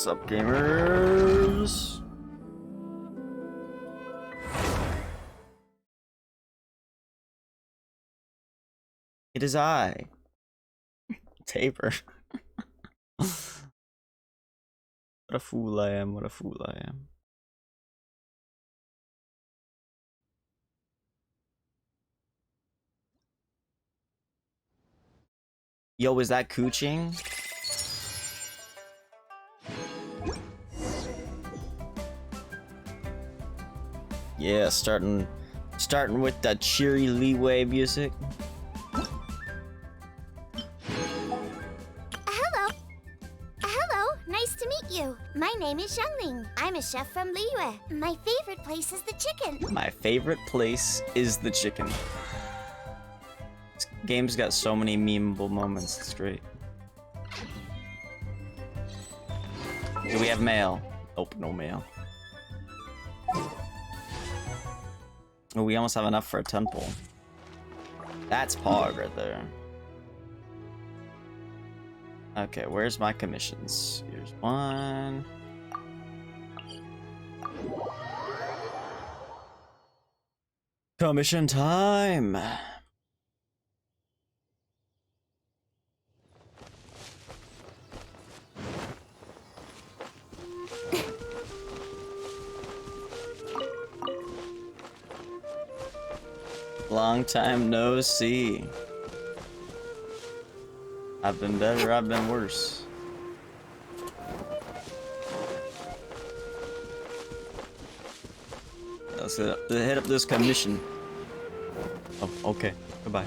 What's up, gamers? It is I, Tabor. What a fool I am, what a fool I am. Yo, is that cooching? Yeah, starting with that cheery leeway music. Hello, nice to meet you. My name is Xiangling. I'm a chef from Liyue. My favorite place is the chicken. My favorite place is the chicken. This game's got so many memeable moments, it's great. Do we have mail? Nope, no mail. Oh, we almost have enough for a temple. That's Pog right there. Okay, where's my commissions? Here's one. Commission time! Long time no see. I've been better, I've been worse. Let's hit up this commission. Oh, okay. Goodbye.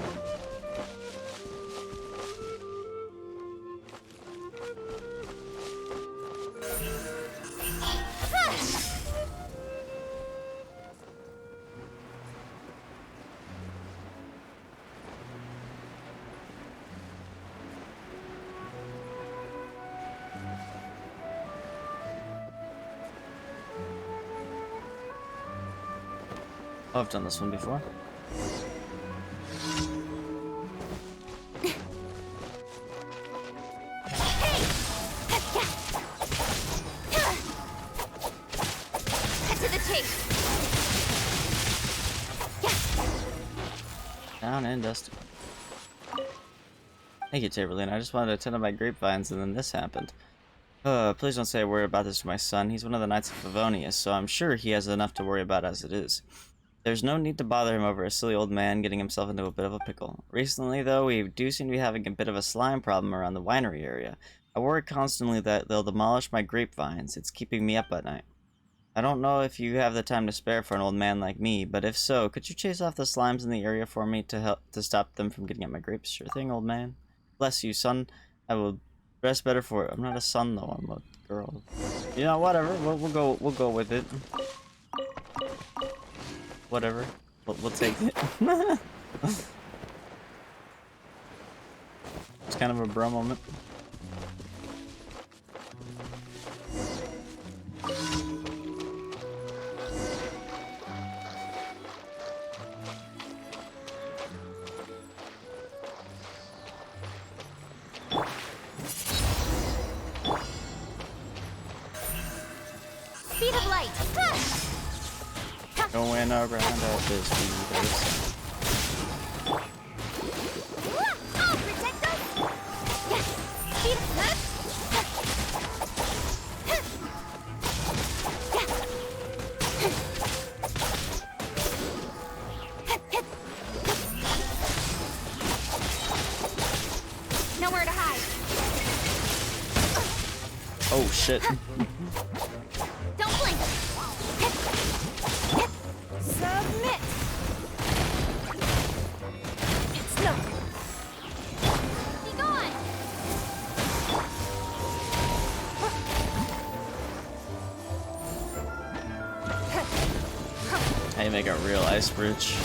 Oh, I've done this one before. Cut to the chase. Down and dusty. Thank you, Taberlane. I just wanted to tend to my grapevines and then this happened. Please don't say a word about this to my son. He's one of the Knights of Favonius, so I'm sure he has enough to worry about as it is. There's no need to bother him over a silly old man getting himself into a bit of a pickle. Recently, though, we do seem to be having a bit of a slime problem around the winery area. I worry constantly that they'll demolish my grapevines. It's keeping me up at night. I don't know if you have the time to spare for an old man like me, but if so, could you chase off the slimes in the area for me to stop them from getting at my grapes? Sure thing, old man. Bless you, son. I will dress better for it. I'm not a son though, I'm a girl. You know, whatever. We'll go with it. Whatever. We'll take it. It's kind of a bro moment. Speed of light. Going around all this speeders. I'll protect us. Speed of light. Nowhere to hide. Oh shit. Don't blink. Submit. It's no. Be gone. How you make a real ice bridge?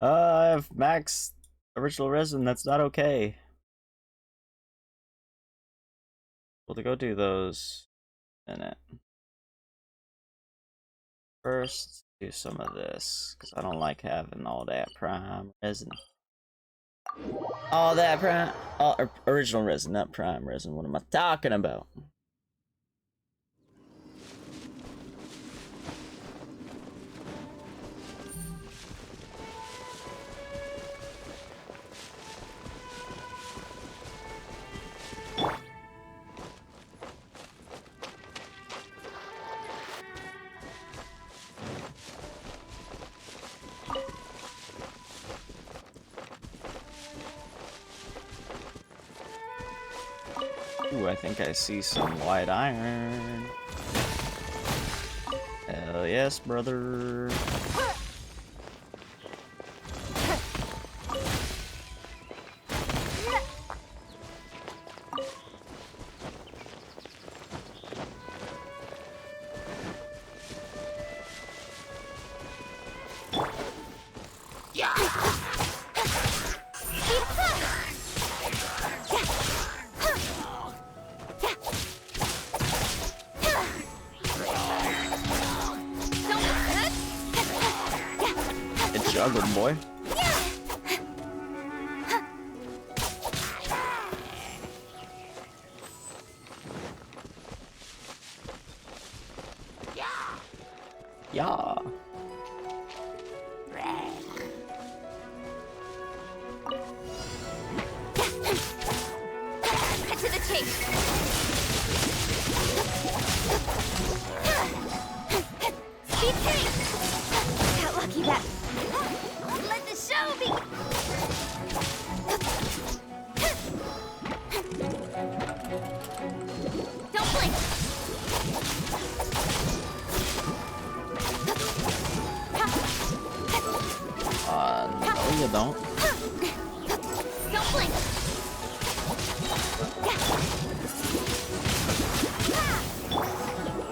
I have max original resin. That's not okay. Well, to go do those in it. first do some of this, because I don't like having all that prime resin. All that prime, original resin, not prime resin. What am I talking about? Ooh, I think I see some white iron. Hell yes, brother. It's juggling, boy. Yeah. Cut to the chase. Speed chase. Got lucky that. Let the show be. Don't blink. No, you don't. Don't blink.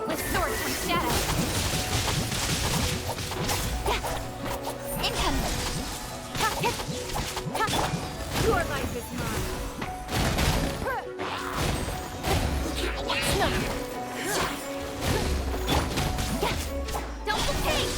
With swords from shadow. Incoming. Your life is mine. Don't fatigue.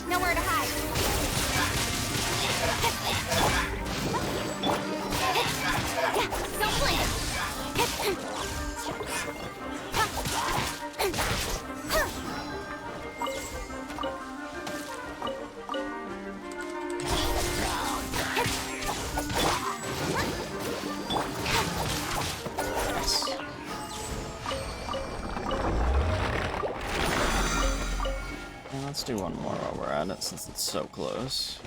Nowhere to hide. Don't blink. And let's do one more while we're at it, since it's so close.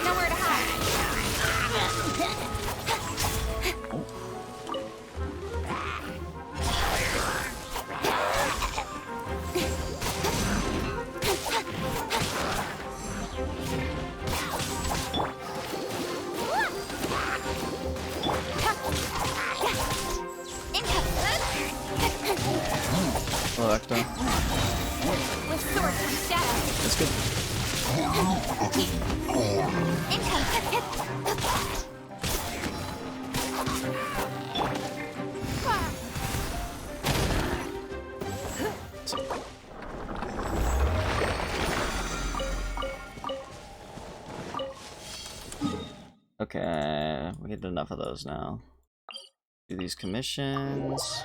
Nowhere to hide. Hello, Ecto. With swords from shadow. That's good. Okay, we get enough of those now. Do these commissions.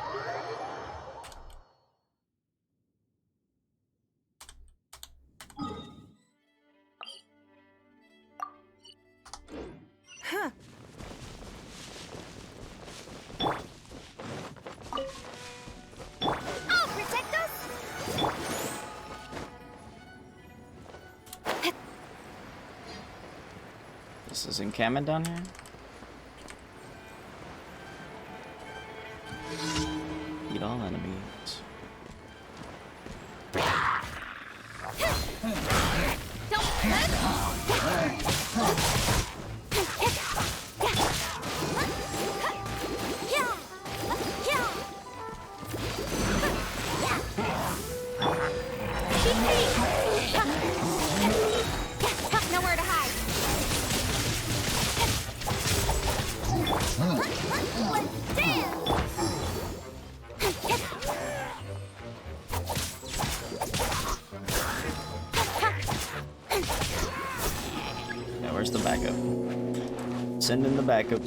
I'll protect us. This is encampment down here? Eat all enemies. Nowhere to hide. Let's dance. Yeah, where's the backup? Send in the backup.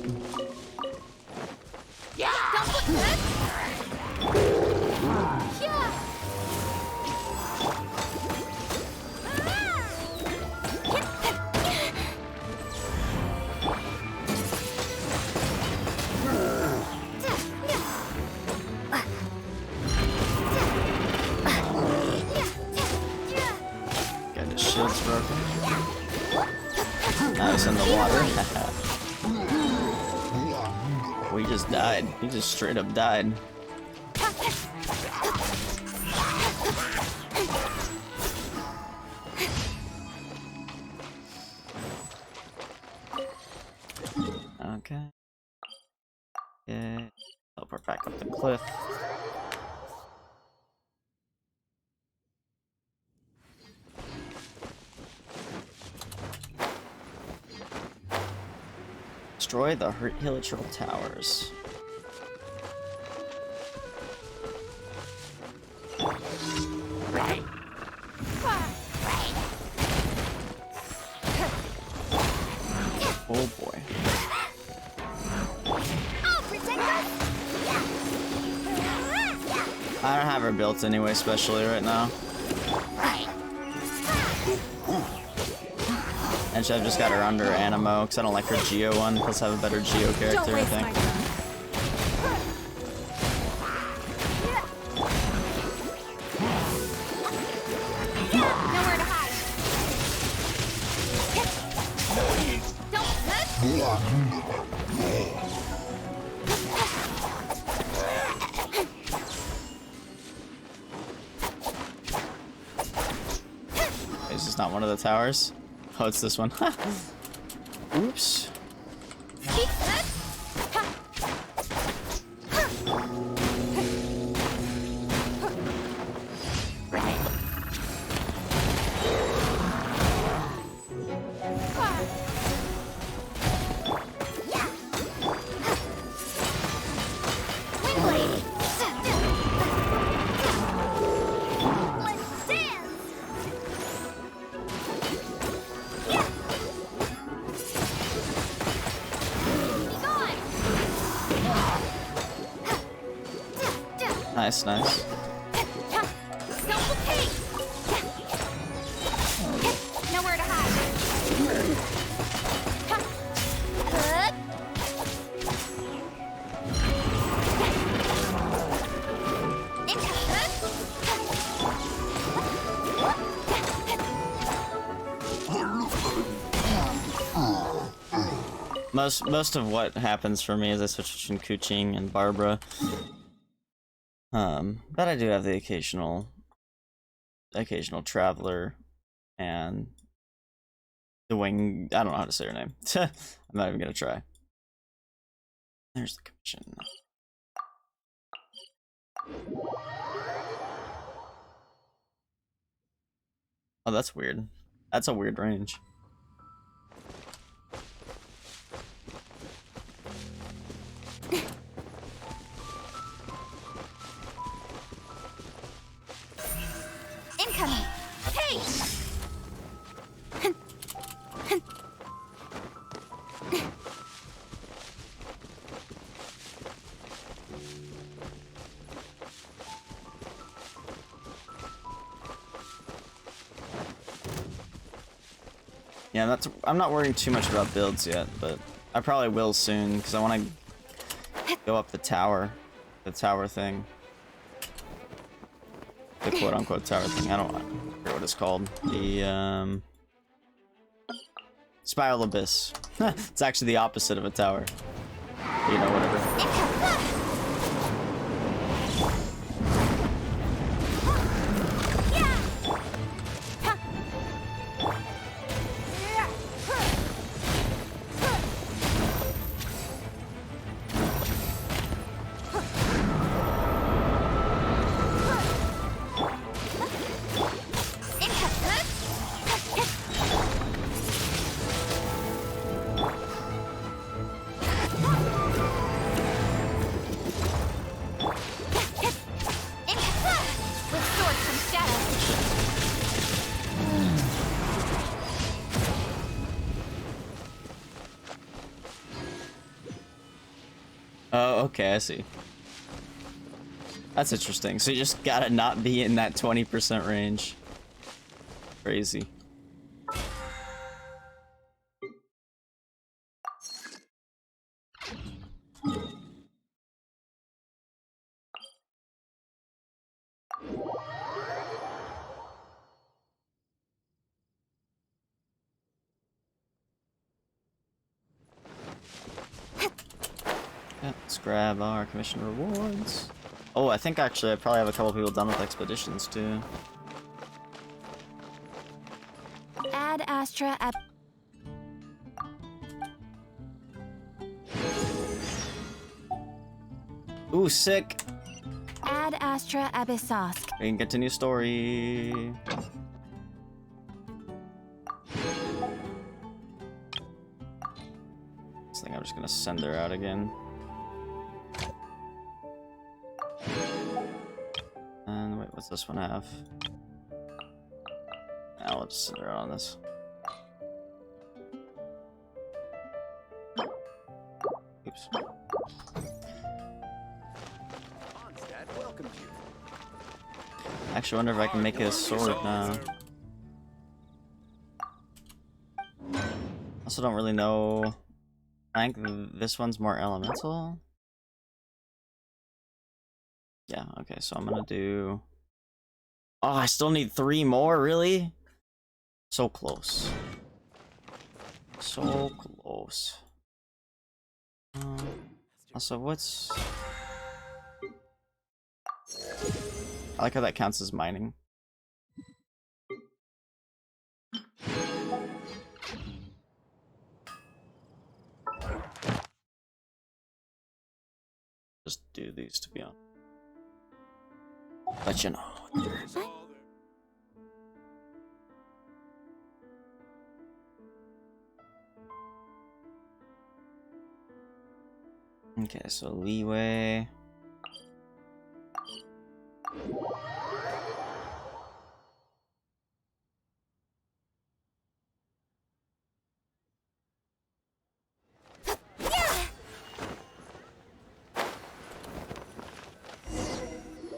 Got his shields broken. Now he's in the water. We just died. He just straight up died. Okay. Yeah. Teleport back up the cliff. Destroy the Hilichurl towers. Oh boy. I don't have her built anyway, especially right now. And I've just got her under Animo, because I don't like her Geo one, plus I have a better Geo character, I think. Nowhere to hide. Is this not one of the towers? Oh, it's this one. Oops. Nice, nice. Nowhere to hide. Most of what happens for me is I switch between Kuching and Barbara. But I do have the occasional traveler and the wing. I don't know how to say her name. I'm not even gonna try. There's the commission. Oh, that's weird. That's a weird range. Incoming. Hey! Yeah, I'm not worrying too much about builds yet, but I probably will soon because I want to go up the tower thing. The quote-unquote tower thing. I don't know what it's called. The Spiral Abyss. It's actually the opposite of a tower. You know, whatever. Oh, okay, I see. That's interesting. So you just gotta not be in that 20% range. Crazy. Yeah, let's grab our commission rewards. Oh, I think actually I probably have a couple people done with expeditions too. Add Astra at. Ooh, sick! Add Astra Abyssosk. We can continue story. This thing, I'm just gonna send her out again. And wait, what's this one have? I'll just send her out on this. Oops. I actually wonder if I can make it a sword now. Also don't really know. I think this one's more elemental. Yeah, okay, so I'm gonna do... Oh, I still need 3 more, really? So close. So close. Also, what's... I like how that counts as mining. Just do these to be honest. But you know. Okay, so leeway.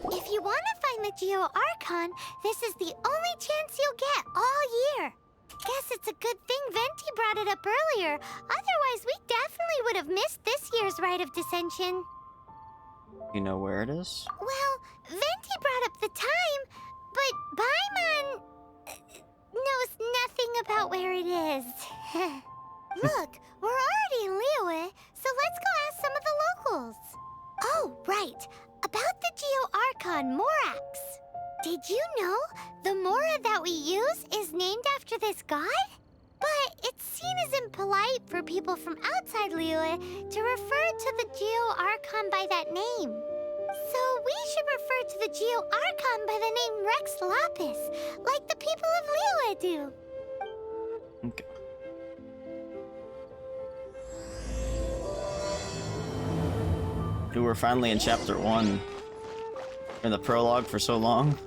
If you want to find the Geo Archon, this is the only chance you'll get all year. Guess it's a good thing Venti brought it up earlier. Otherwise, we definitely would have missed this year's Rite of Dissension. You know where it is? Well, Venti brought up the time, but Paimon knows nothing about where it is. Look, we're already in Liyue, so let's go ask some of the locals. Oh, right. About the Geo Archon Morax. Did you know the Mora that we use is named after this god? But it's seen as impolite for people from outside Liyue to refer to the Geo Archon by that name. So we should refer to the Geo Archon by the name Rex Lapis, like the people of Liyue do. Okay. Dude, we're finally in chapter 1. In the prologue for so long.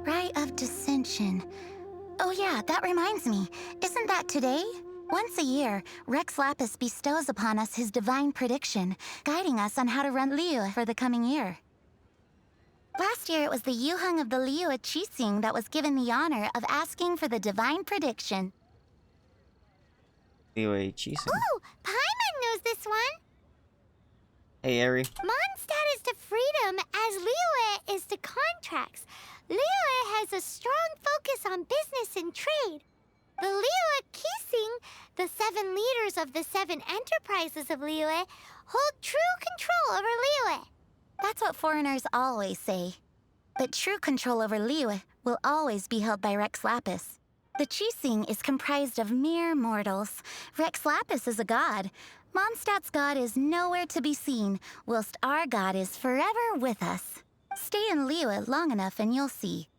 Rite of Dissension. Oh yeah, that reminds me. Isn't that today? Once a year, Rex Lapis bestows upon us his divine prediction, guiding us on how to run Liyue for the coming year. Last year, it was the Yuheng of the Liyue Qixing that was given the honor of asking for the divine prediction. Leeway Cheesing. Ooh, Paimon knows this one. Hey, Eri. Mondstadt is to freedom as Liyue is to contracts. Liyue has a strong focus on business and trade. The Liyue Kising, the 7 leaders of the 7 enterprises of Liyue, hold true control over Liyue. That's what foreigners always say. But true control over Liyue will always be held by Rex Lapis. The Qixing is comprised of mere mortals. Rex Lapis is a god. Mondstadt's god is nowhere to be seen, whilst our god is forever with us. Stay in Liyue long enough and you'll see.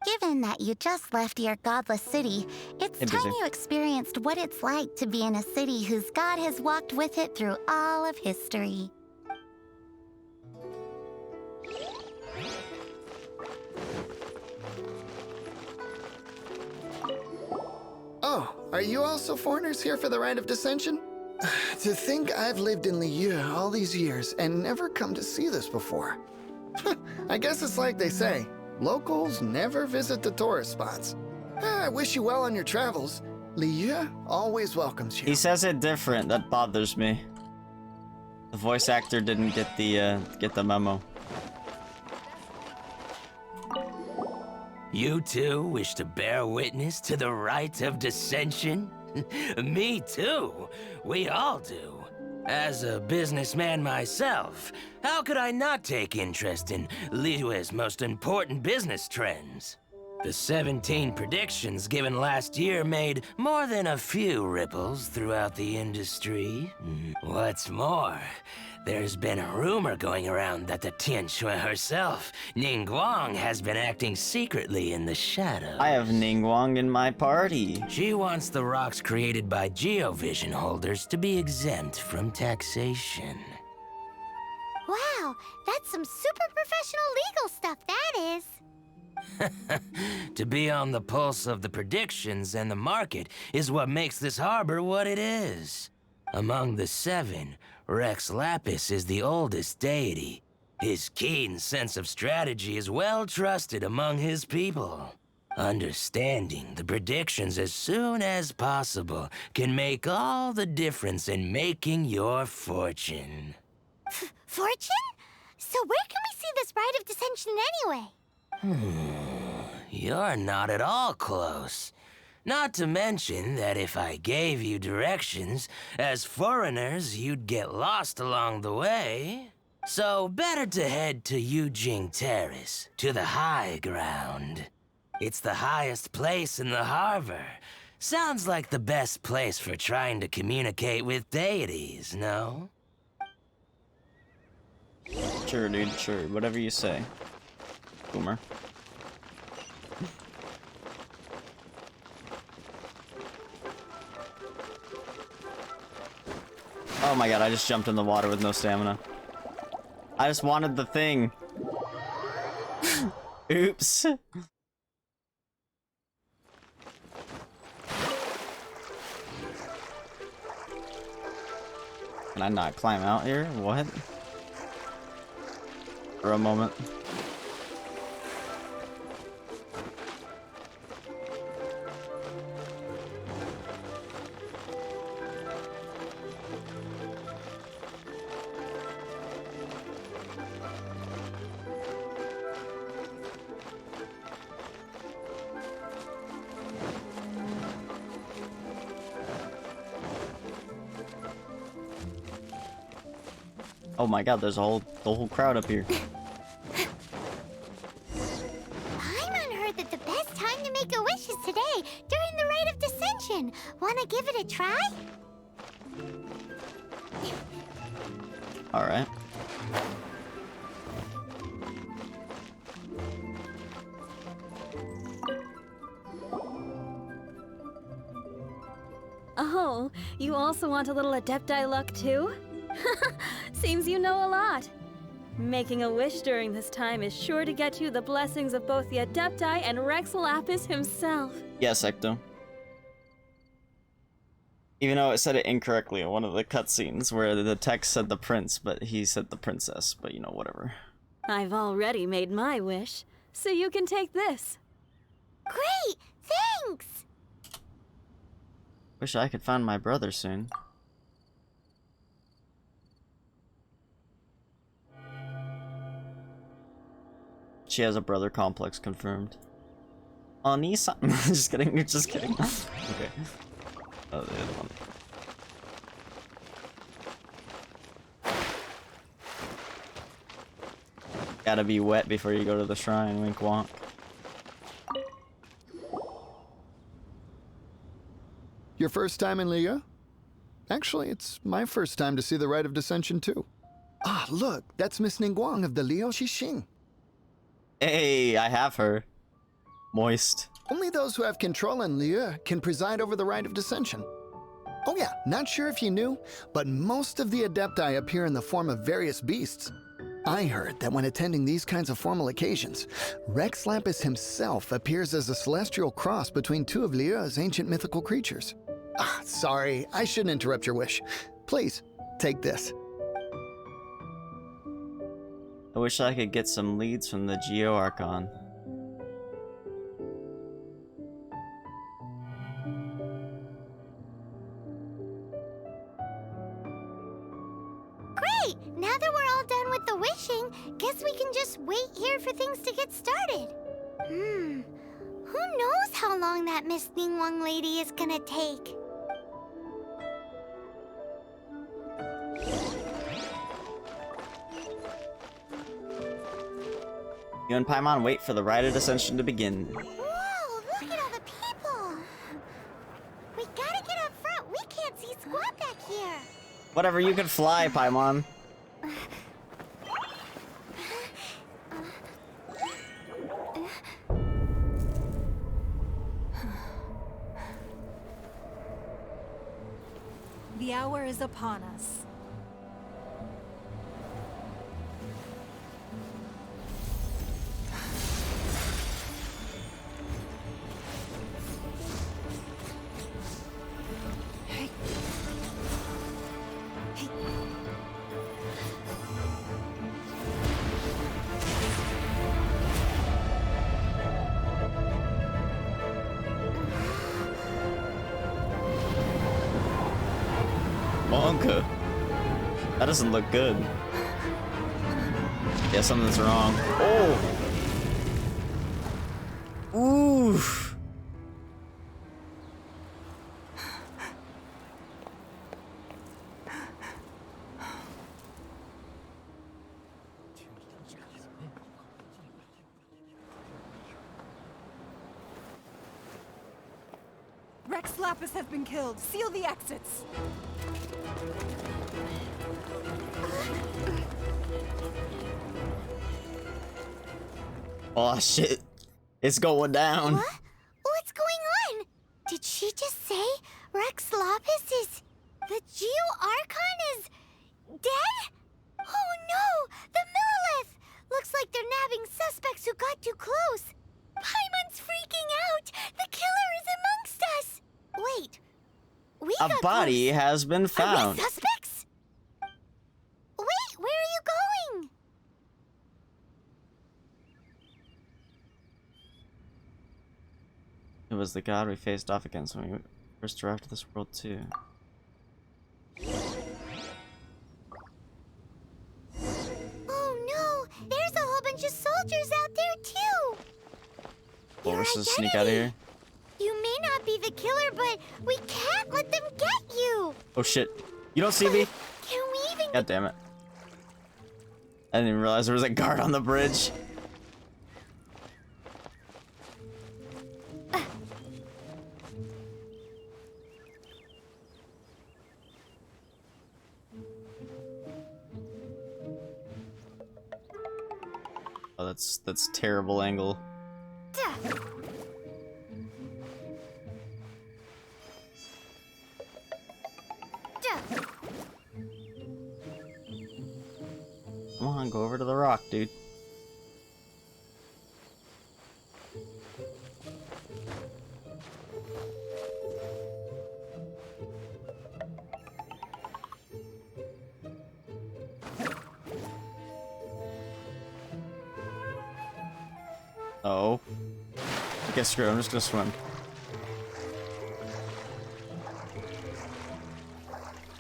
Given that you just left your godless city, it's time you experienced what it's like to be in a city whose god has walked with it through all of history. Oh, are you also foreigners here for the Rite of Dissension? To think I've lived in Liyue all these years and never come to see this before. I guess it's like they say, locals never visit the tourist spots. I wish you well on your travels. Liyue always welcomes you. He says it different. That bothers me. The voice actor didn't get the memo. You too wish to bear witness to the rite of dissension? Me too. We all do. As a businessman myself, how could I not take interest in Liyue's most important business trends? The 17 predictions given last year made more than a few ripples throughout the industry. What's more, there's been a rumor going around that the Tianxue herself, Ningguang, has been acting secretly in the shadows. I have Ningguang in my party. She wants the rocks created by Geovision holders to be exempt from taxation. Wow, that's some super professional legal stuff, that is. To be on the pulse of the predictions and the market is what makes this harbor what it is. Among the 7, Rex Lapis is the oldest deity. His keen sense of strategy is well trusted among his people. Understanding the predictions as soon as possible can make all the difference in making your fortune. Fortune? So where can we see this Rite of Dissension anyway? You're not at all close. Not to mention that if I gave you directions, as foreigners, you'd get lost along the way. So better to head to Yujing Terrace, to the high ground. It's the highest place in the harbor. Sounds like the best place for trying to communicate with deities, no? Sure, dude, sure. Whatever you say. Boomer. Oh my god, I just jumped in the water with no stamina. I just wanted the thing. Oops. Can I not climb out here? What? For a moment. Oh my god, there's the whole crowd up here. Paimon heard that the best time to make a wish is today, during the Rite of Dissension. Wanna give it a try? Alright. Oh, you also want a little Adepti luck too? Seems you know a lot. Making a wish during this time is sure to get you the blessings of both the Adepti and Rex Lapis himself. Yes, Ecto. Even though it said it incorrectly in one of the cutscenes where the text said the prince, but he said the princess, but you know, whatever. I've already made my wish, so you can take this. Great! Thanks! Wish I could find my brother soon. She has a brother complex confirmed. Oh, Nissan. Just kidding. You're just kidding. Okay. Oh, the other one. Gotta be wet before you go to the shrine. Wink wonk. Your first time in Liyue? Actually, it's my first time to see the Rite of Dissension too. Ah, look, that's Miss Ningguang of the Liu Xixing. Hey, I have her. Moist. Only those who have control in Liyue can preside over the Rite of Dissension. Oh yeah, not sure if you knew, but most of the Adepti appear in the form of various beasts. I heard that when attending these kinds of formal occasions, Rex Lapis himself appears as a celestial cross between two of Liyue's ancient mythical creatures. Ah, sorry, I shouldn't interrupt your wish. Please, take this. I wish I could get some leads from the Geo Archon. Great! Now that we're all done with the wishing, guess we can just wait here for things to get started. Who knows how long that Miss Ningguang lady is gonna take? You and Paimon wait for the Rite of Dissension to begin. Whoa, look at all the people! We gotta get up front. We can't see squat back here. Whatever, you can fly, Paimon. The hour is upon us. Monka. That doesn't look good. Yeah, something's wrong. Oh! Oof! Rex Lapis has been killed. Seal the exits. Oh shit. It's going down. What? What's going on? Did she just say Rex Lapis is... the Geo Archon is... dead? Oh no! The Millilith! Looks like they're nabbing suspects who got too close. Paimon's freaking out! The killer is amongst us! Wait. We A got body close. has been Are we found. suspects? Wait, where are you going? It was the god we faced off against when we first arrived to this world too. Oh no! There's a whole bunch of soldiers out there too! Well, Your we should sneak out of identity. here. You may not be the killer, but we can't let them get you! Oh shit. You don't see me? Can we even... God damn it. I didn't even realize there was a guard on the bridge. Oh, that's terrible angle. Duh. Duh. Come on, go over to the rock, dude. Oh. I guess screw it, I'm just gonna swim.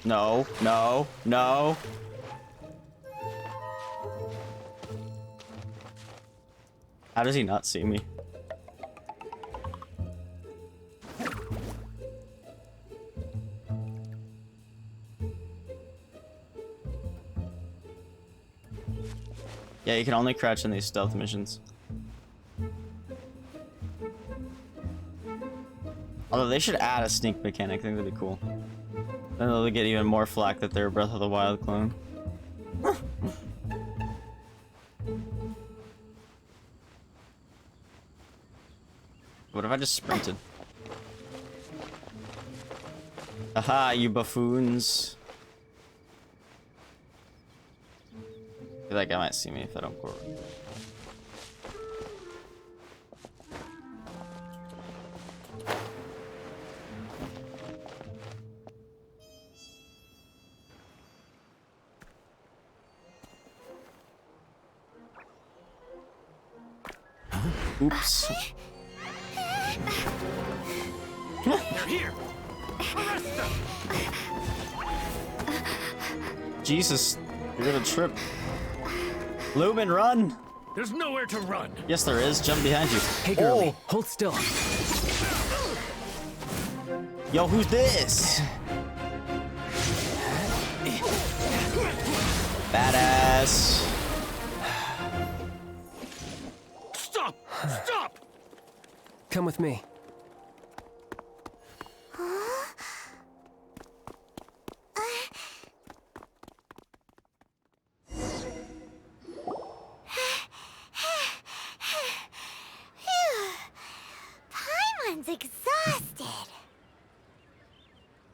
No, no, no. How does he not see me? Yeah, you can only crouch in these stealth missions. Although they should add a sneak mechanic, I think that'd be cool. Then they'll get even more flack that they're a Breath of the Wild clone. What if I just sprinted? Aha, you buffoons. I feel like that guy might see me if I don't go. Oops. They're here. Arrest them. Jesus, you're gonna trip. Lumen, run! There's nowhere to run. Yes, there is. Jump behind you. Hey, girlie, hold still. Yo, who's this? Badass. Stop! Stop! Come with me. Paimon's exhausted.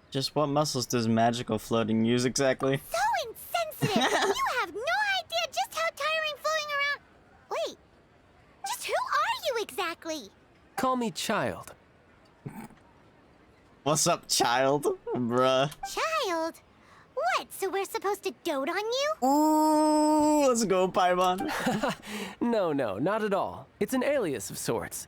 Just what muscles does magical floating use exactly? So insensitive. You have no idea just how tiring floating around. Wait, just who are you exactly? Call me child. What's up, child? Bruh. Child? What? So we're supposed to dote on you? Ooh, let's go, Paimon. No, not at all. It's an alias of sorts.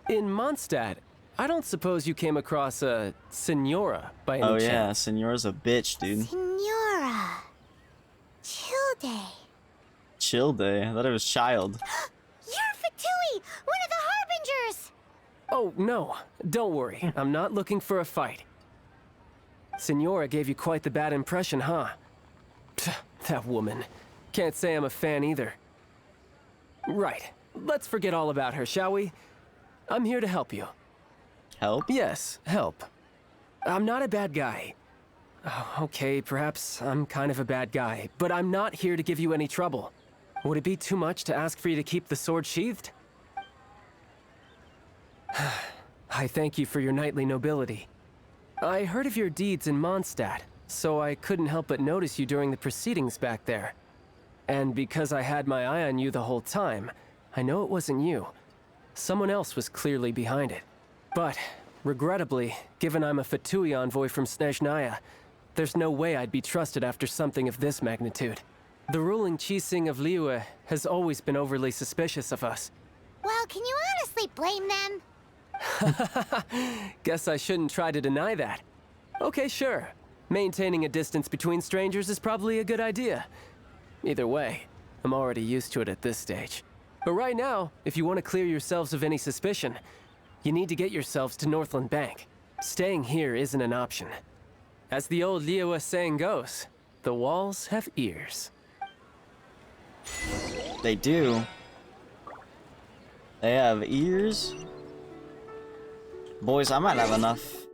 In Mondstadt, I don't suppose you came across a Senora by any Oh chance? yeah, Senora's a bitch, dude. Senora. Chill day. Chill day. I thought it was child. You're Fatui, one of the Harbingers. Oh, no. Don't worry. I'm not looking for a fight. Senora gave you quite the bad impression, huh? Pfft, that woman. Can't say I'm a fan either. Right. Let's forget all about her, shall we? I'm here to help you. Help? Yes, help. I'm not a bad guy. Oh, okay, perhaps I'm kind of a bad guy, but I'm not here to give you any trouble. Would it be too much to ask for you to keep the sword sheathed? I thank you for your knightly nobility. I heard of your deeds in Mondstadt, so I couldn't help but notice you during the proceedings back there. And because I had my eye on you the whole time, I know it wasn't you. Someone else was clearly behind it. But, regrettably, given I'm a Fatui envoy from Snezhnaya, there's no way I'd be trusted after something of this magnitude. The ruling Chising of Liyue has always been overly suspicious of us. Well, can you honestly blame them? Guess I shouldn't try to deny that. Okay, sure. Maintaining a distance between strangers is probably a good idea. Either way, I'm already used to it at this stage. But right now, if you want to clear yourselves of any suspicion, you need to get yourselves to Northland Bank. Staying here isn't an option. As the old Liyue saying goes, the walls have ears. They do. They have ears. Boys, I might have enough.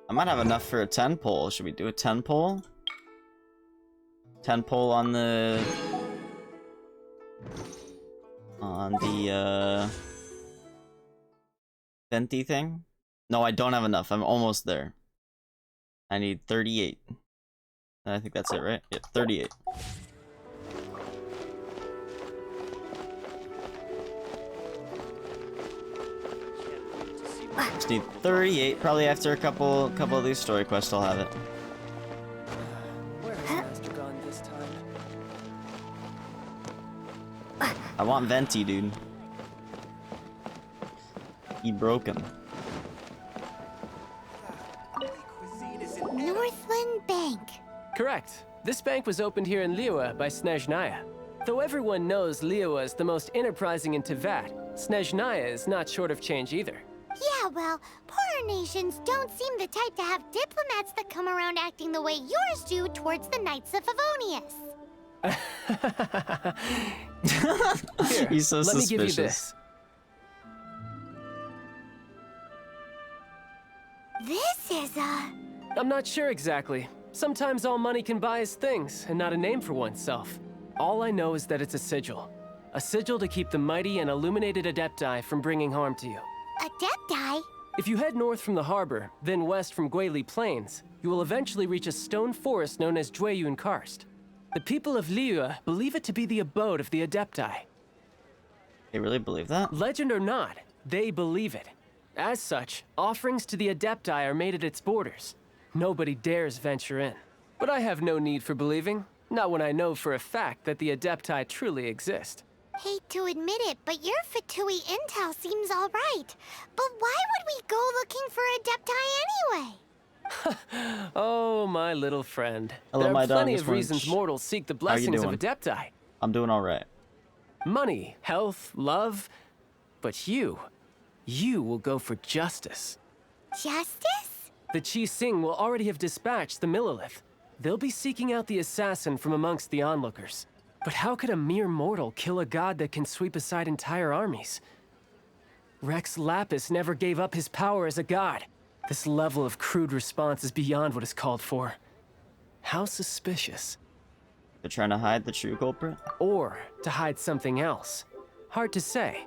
I might have enough for a 10 pole. Should we do a 10 pole? 10 pole on the venti thing? No, I don't have enough. I'm almost there. I need 38. And I think that's it, right? Yeah, 38. Just need 38. Probably after a couple of these story quests, I'll have it. Where has Master gone this time? I want Venti, dude. He broke him. Northland Bank. Correct. This bank was opened here in Liyue by Snezhnaya. Though everyone knows Liyue is the most enterprising in Teyvat, Snezhnaya is not short of change either. Yeah, well, poorer nations don't seem the type to have diplomats that come around acting the way yours do towards the Knights of Favonius. Here, He's so let suspicious. me give you this. This is I'm not sure exactly. Sometimes all money can buy is things, and not a name for oneself. All I know is that it's a sigil. A sigil to keep the mighty and illuminated Adepti from bringing harm to you. Adepti? If you head north from the harbor, then west from Guili Plains, you will eventually reach a stone forest known as Jueyun Karst. The people of Liyue believe it to be the abode of the Adepti. They really believe that? Legend or not, they believe it. As such, offerings to the Adepti are made at its borders. Nobody dares venture in. But I have no need for believing, not when I know for a fact that the Adepti truly exist. Hate to admit it, but your Fatui intel seems all right. But why would we go looking for Adepti anyway? Oh, my little friend. Hello, there my are plenty darling of reasons Squinch. mortals seek the How you blessings of doing? Adepti. I'm doing all right. Money, health, love. But you will go for justice. Justice? The Qi Sing will already have dispatched the Millilith. They'll be seeking out the assassin from amongst the onlookers. But how could a mere mortal kill a god that can sweep aside entire armies? Rex Lapis never gave up his power as a god. This level of crude response is beyond what is called for. How suspicious. They're trying to hide the true culprit? Or to hide something else. Hard to say.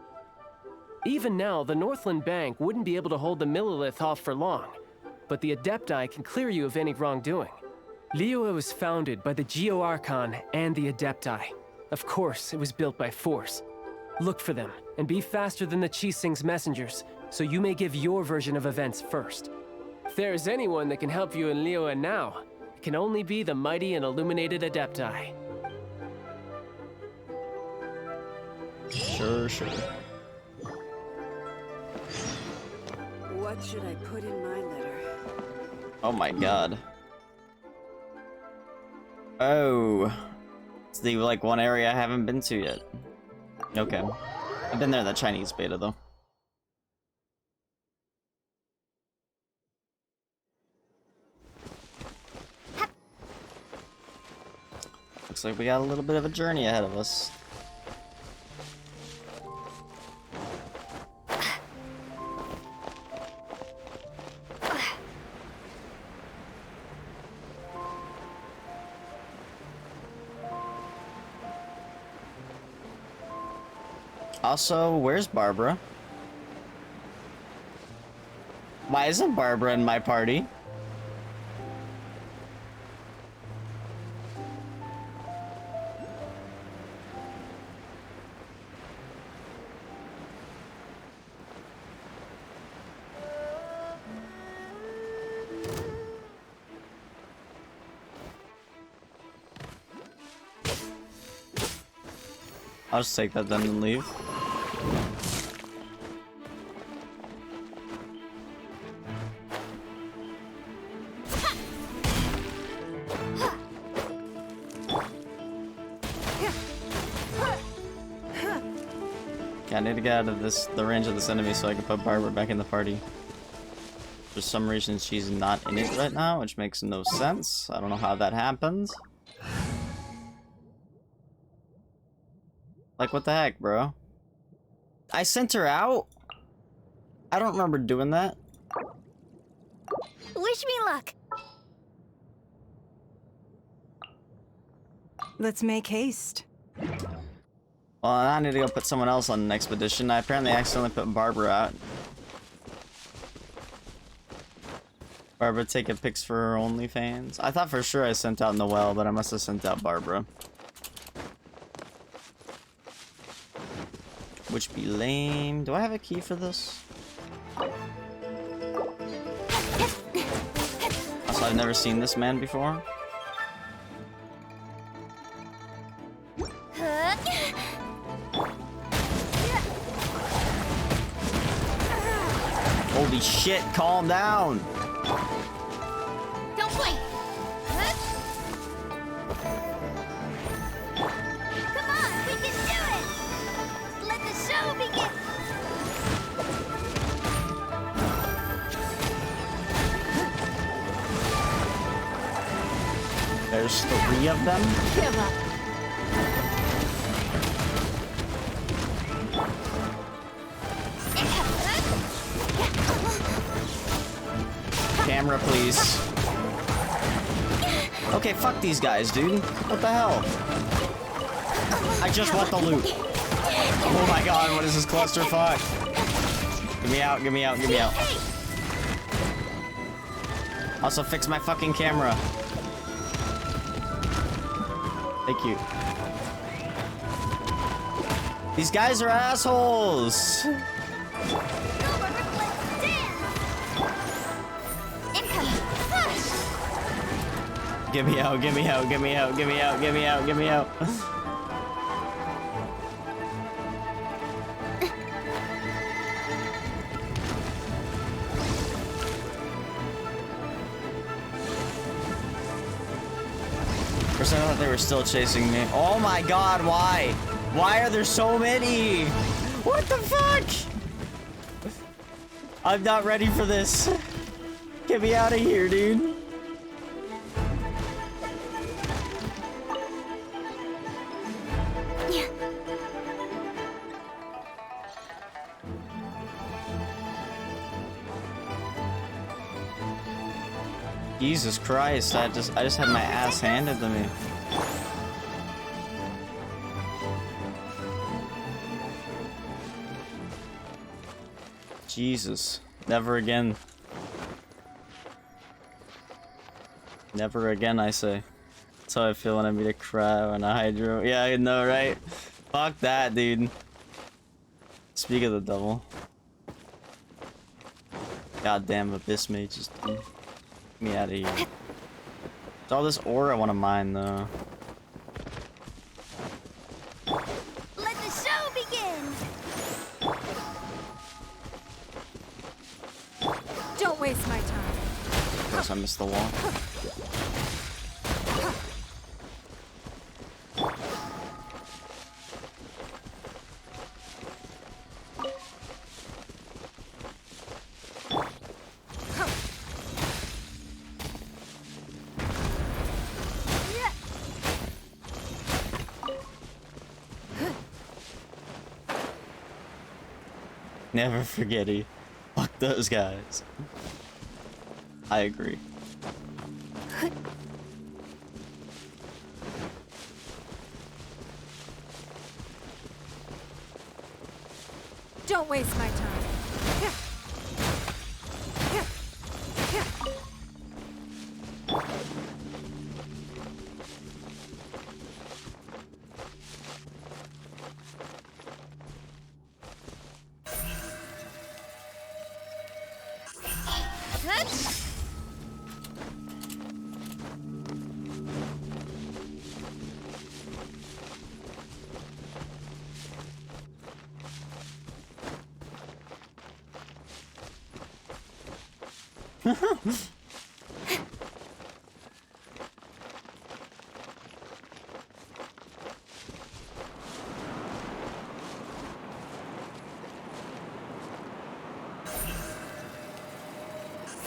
Even now, the Northland Bank wouldn't be able to hold the Millilith off for long, but the Adepti can clear you of any wrongdoing. Liyue was founded by the Geo Archon and the Adepti. Of course, it was built by force. Look for them, and be faster than the Qi Sing's messengers, so you may give your version of events first. If there is anyone that can help you in Liyue now, it can only be the mighty and illuminated Adepti. Sure. What should I put in my letter? Oh my god. Oh. It's the, like, one area I haven't been to yet. Okay. I've been there in the Chinese beta, though. Looks like we got a little bit of a journey ahead of us. Also, where's Barbara? Why isn't Barbara in my party? I'll just take that then and leave. Okay, I need to get out of the range of this enemy so I can put Barbara back in the party. For some reason she's not in it right now, which makes no sense. I don't know how that happened. Like, what the heck, bro? I sent her out? I don't remember doing that. Wish me luck. Let's make haste. Well, I need to go put someone else on an expedition. I apparently accidentally put Barbara out. Barbara taking pics for her OnlyFans. I thought for sure I sent out Noelle, but I must have sent out Barbara. Which be lame. Do I have a key for this? Also, I've never seen this man before. Holy shit, calm down! Don't blink! Come on! begins. There's 3 of them. Give up. Camera, please. Okay, fuck these guys, dude. What the hell? I just want the loot. Oh my god, what is this clusterfuck? Get me out, get me out, get me out. Also, fix my fucking camera. Thank you. These guys are assholes. Get me out, get me out, get me out, get me out, get me out, get me out. For a second, I thought they were still chasing me. Oh my god, why? Why are there so many? What the fuck? I'm not ready for this. Get me out of here, dude. Jesus Christ, I just had my ass handed to me. Jesus. Never again. Never again, I say. That's how I feel when I meet a crab and a hydro. Yeah, I know, right? Fuck that, dude. Speak of the devil. Goddamn abyss mages, dude. Get me out of here. It's all this ore I want to mine, though. Let the show begin. Don't waste my time. Guess I missed the wall. Never forget it. Fuck those guys. I agree. Don't waste my time.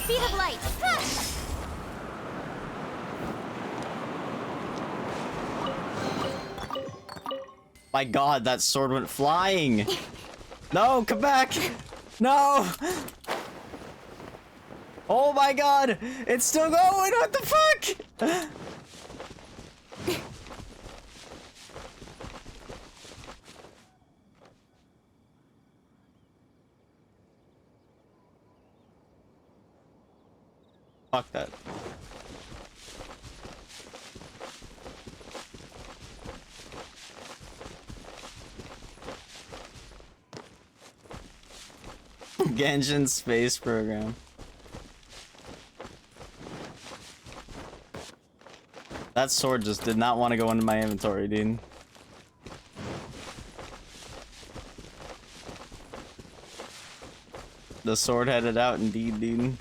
Speed of light. My god, that sword went flying! No, come back! No! Oh my god! It's still going! What the fuck? Fuck that. Genshin space program. That sword just did not want to go into my inventory, dude. The sword headed out indeed, dude.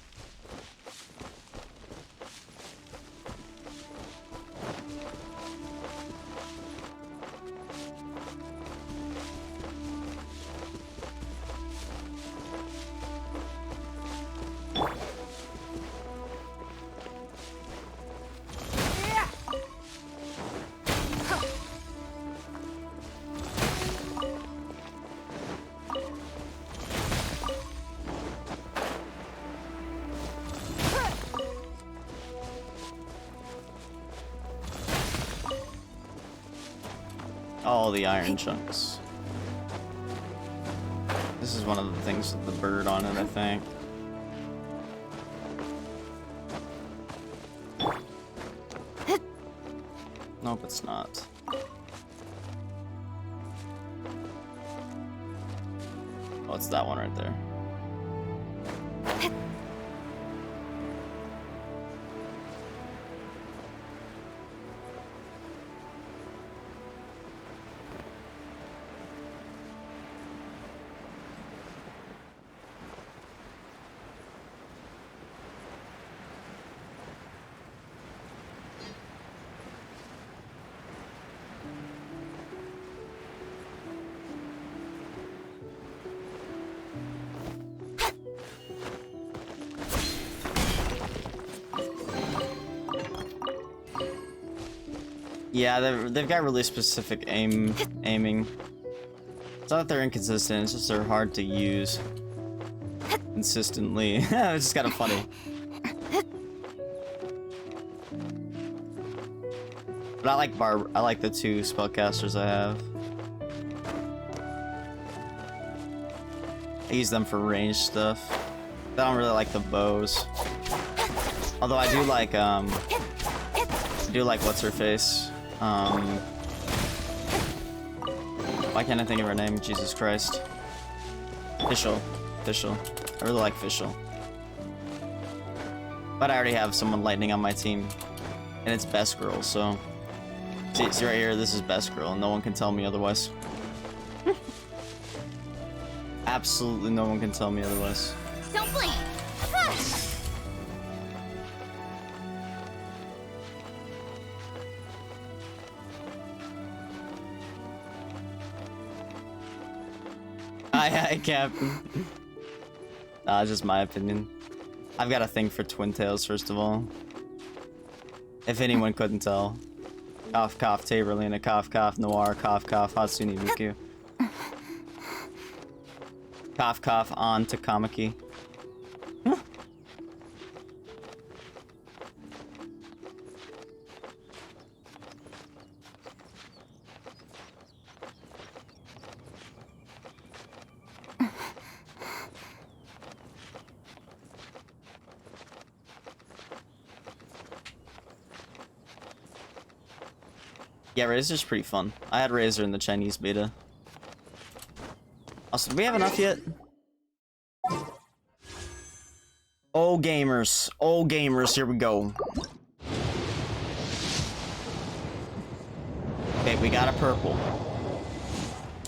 all the iron chunks. This is one of the things with the bird on it, I think. Nope, it's not. Oh, it's that one right there. Yeah, they've got really specific aiming. It's not that they're inconsistent, it's just they're hard to use consistently. It's just kind of funny. But I like the two spellcasters I have. I use them for range stuff. I don't really like the bows. Although I do like what's her face. Why can't I think of her name? Jesus Christ. Fischl. I really like Fischl. But I already have someone lightning on my team. And it's Best Girl, so... See right here, this is Best Girl, and no one can tell me otherwise. Absolutely no one can tell me otherwise. Don't blink. Aye, Captain. Nah, just my opinion. I've got a thing for twin tails, first of all. If anyone couldn't tell. Cough, cough, Taberlina, cough, cough, Noir, cough, cough, Hatsune Miku. Cough, cough, on to Kamaki. Yeah, Razor's pretty fun. I had Razor in the Chinese beta. Also, do we have enough yet? Oh, gamers, here we go. Okay, we got a purple.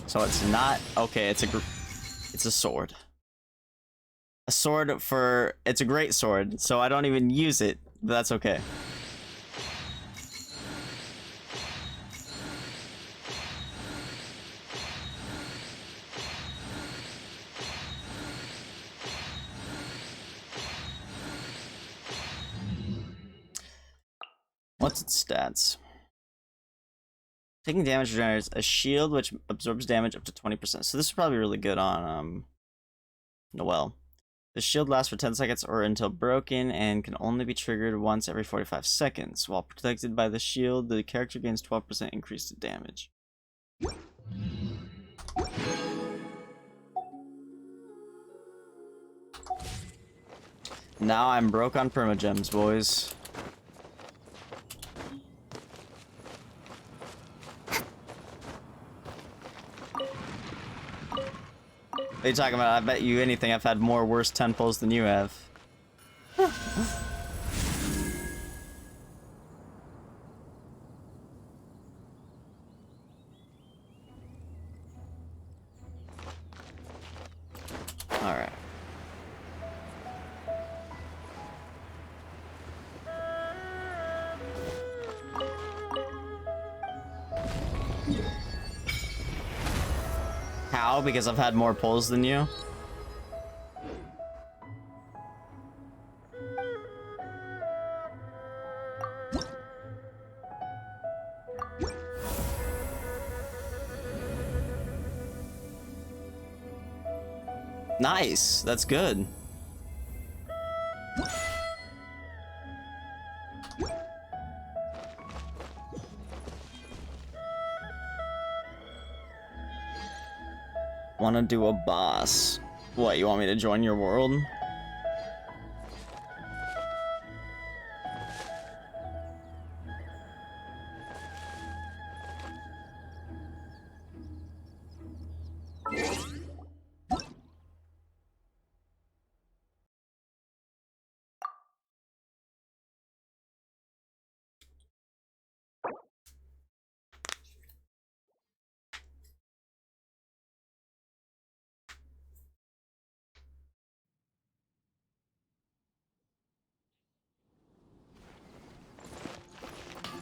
So it's not, okay, it's a sword. A sword for, it's a great sword, so I don't even use it, but that's okay. What's its stats? Taking damage generates a shield which absorbs damage up to 20%. So this is probably really good on Noelle. The shield lasts for 10 seconds or until broken and can only be triggered once every 45 seconds. While protected by the shield, the character gains 12% increase to damage. Now I'm broke on permagems, boys. What are you talking about? I bet you anything I've had more worse 10 pulls than you have. Alright. How? Because I've had more pulls than you? Nice, that's good. want to do a boss. What, you want me to join your world?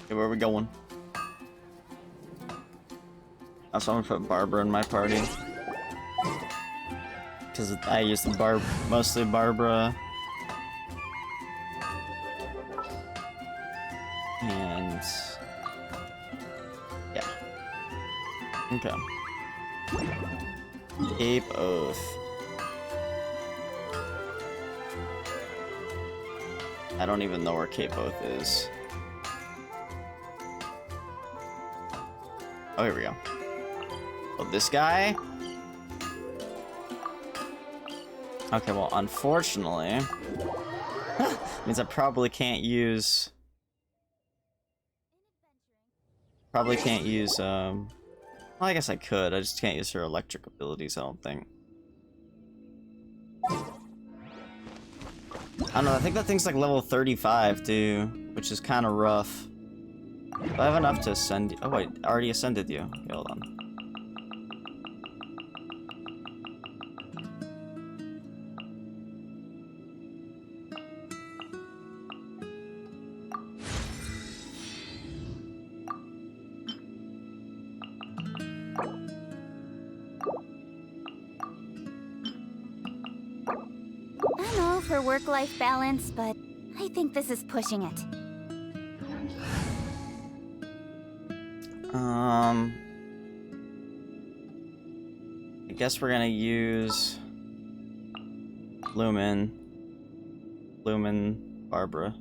Okay, where are we going? Also, I'm gonna put Barbara in my party. Because I use the mostly Barbara. And... yeah. Okay. Cape Oath. I don't even know where Cape Oath is. Oh, here we go. Oh, this guy? Okay, well, unfortunately... means I probably can't use... well, I guess I could. I just can't use her electric abilities, I don't think. I don't know, I think that thing's like level 35, too. Which is kind of rough. Do I have enough to ascend? Oh, wait, I already ascended you. Okay, hold on. I'm all for work-life balance, but I think this is pushing it. I guess we're gonna use Lumen, Barbara.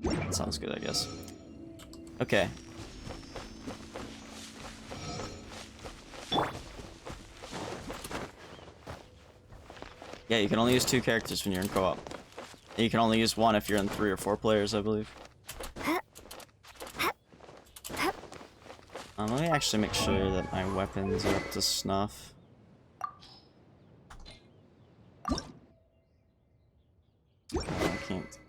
That sounds good, I guess. Okay. Yeah, you can only use 2 characters when you're in co-op. You can only use 1 if you're in 3 or 4 players, I believe. Let me actually make sure that my weapons are up to snuff. I can't.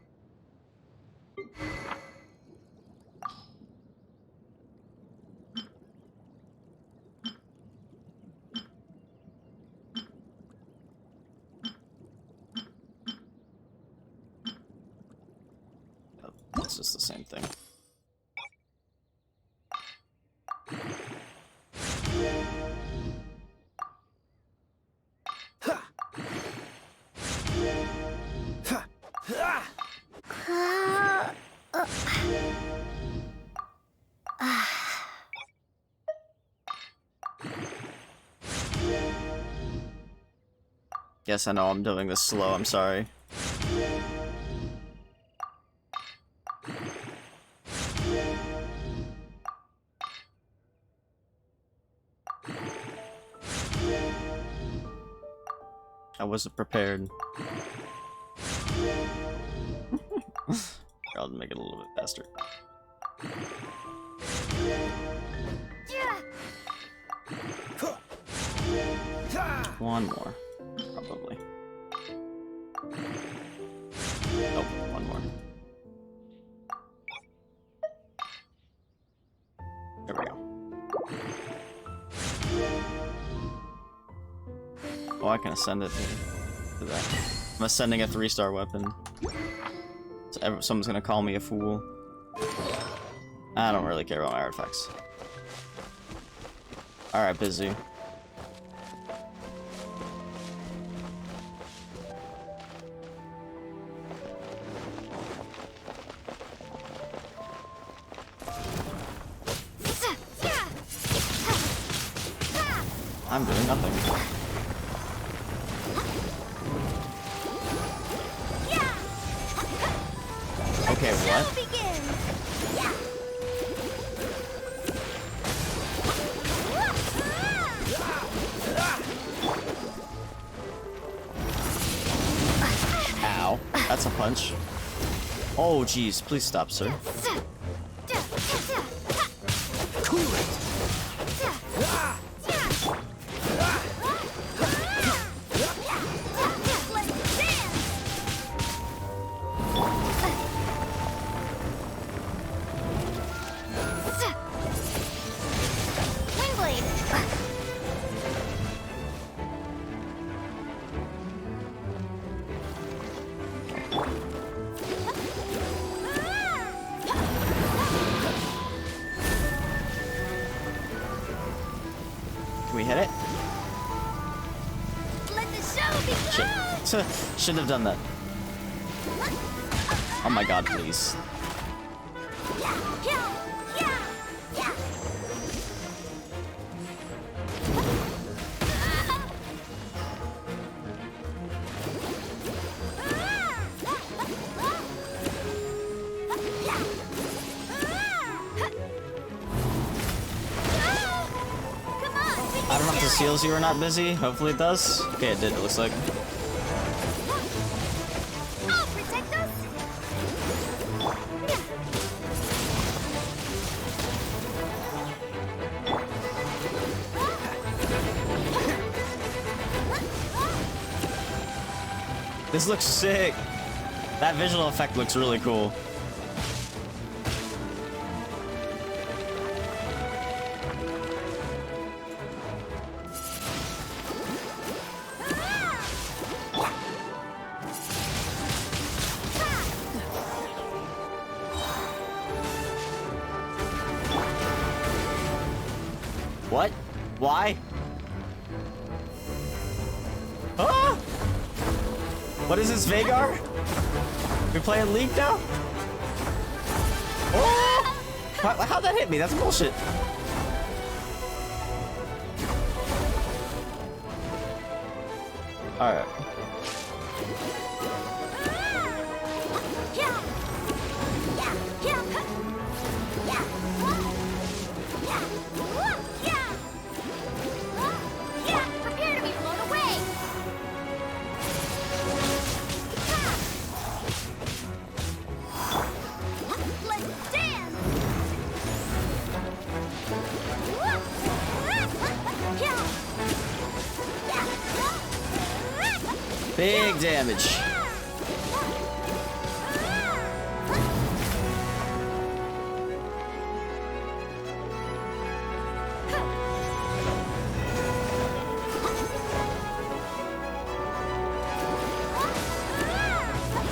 It's just the same thing. Yes, I know I'm doing this slow, I'm sorry. I wasn't prepared. I'll make it a little bit faster. One more, probably. Oh, one more. There we go. Oh, I can ascend it to that. I'm ascending a 3-star weapon. So someone's gonna call me a fool. I don't really care about my artifacts. Alright, Bizu. I'm doing nothing. Okay, what? punch. Oh, jeez. Please stop, sir. Cool it. Can we hit it? Let the show begin! Shit. Shouldn't have done that. Oh my god, please. I don't know if this heals you or not, Busy. Hopefully it does. Okay, it did, it looks like. I'll protect us! This looks sick. That visual effect looks really cool. What? Why? Ah! What is this, Vagar? You're playing League now? Oh! How'd that hit me? That's bullshit. Alright. Prepare to be blown away! Let's dance! Big damage.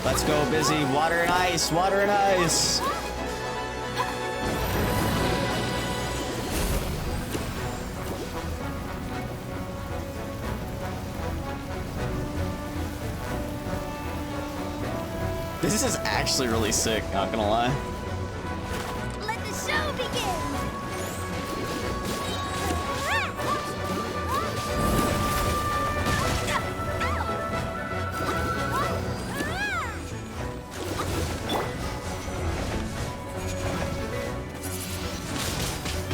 Let's go, Busy. Water and ice, water and ice. This is actually really sick, not gonna lie. Let the show begin!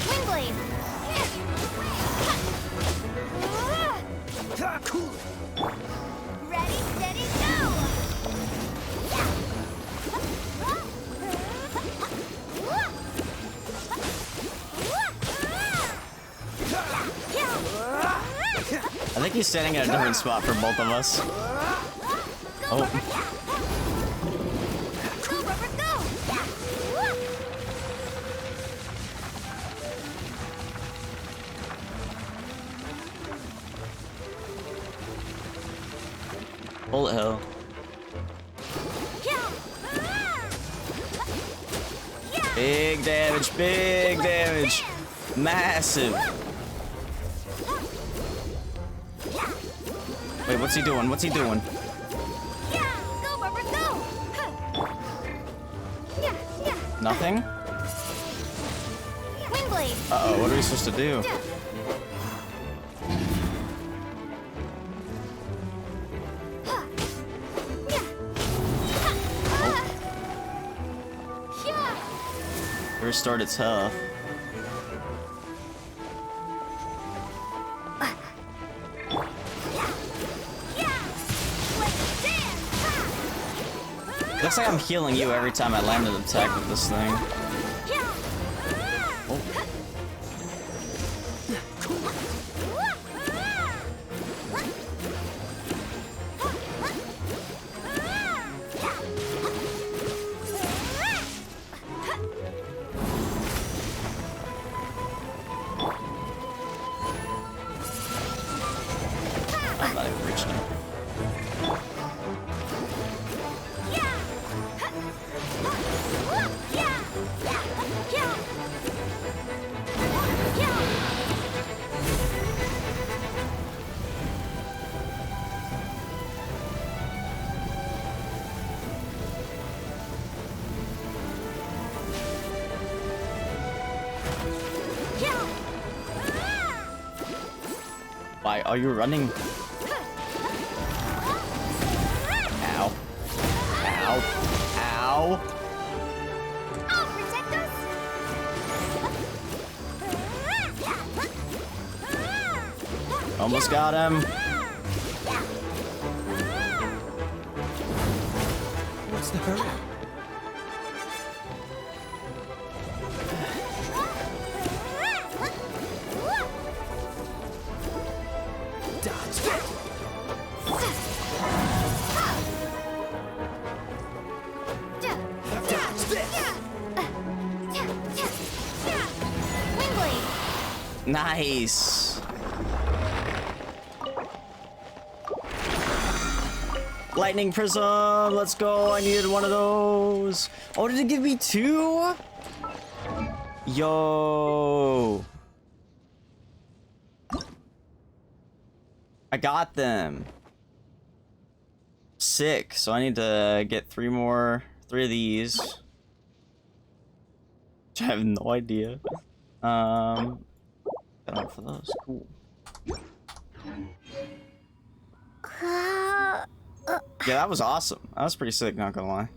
Windblade! Ready, steady, go! I think he's standing in a different spot for both of us. Oh. Go, Rubber, go! Bullet hell. Big damage, big damage. Massive. Wait, what's he doing? What's he doing? Go, Rubber, go! Nothing? Windblade! Uh-oh, what are we supposed to do? Restored its health. Looks like I'm healing you every time I land an attack with this thing. Oh. I'm not even reaching him. Why are you running? Ow. Ow. Ow. I'll protect us. Almost got him. What's the hurry? Nice. Lightning prism. Let's go. I needed one of those. Oh, did it give me 2? Yo. I got them. Sick. So I need to get 3 of these. Which I have no idea. Got enough for those. Cool. Yeah, that was awesome. That was pretty sick, not gonna lie.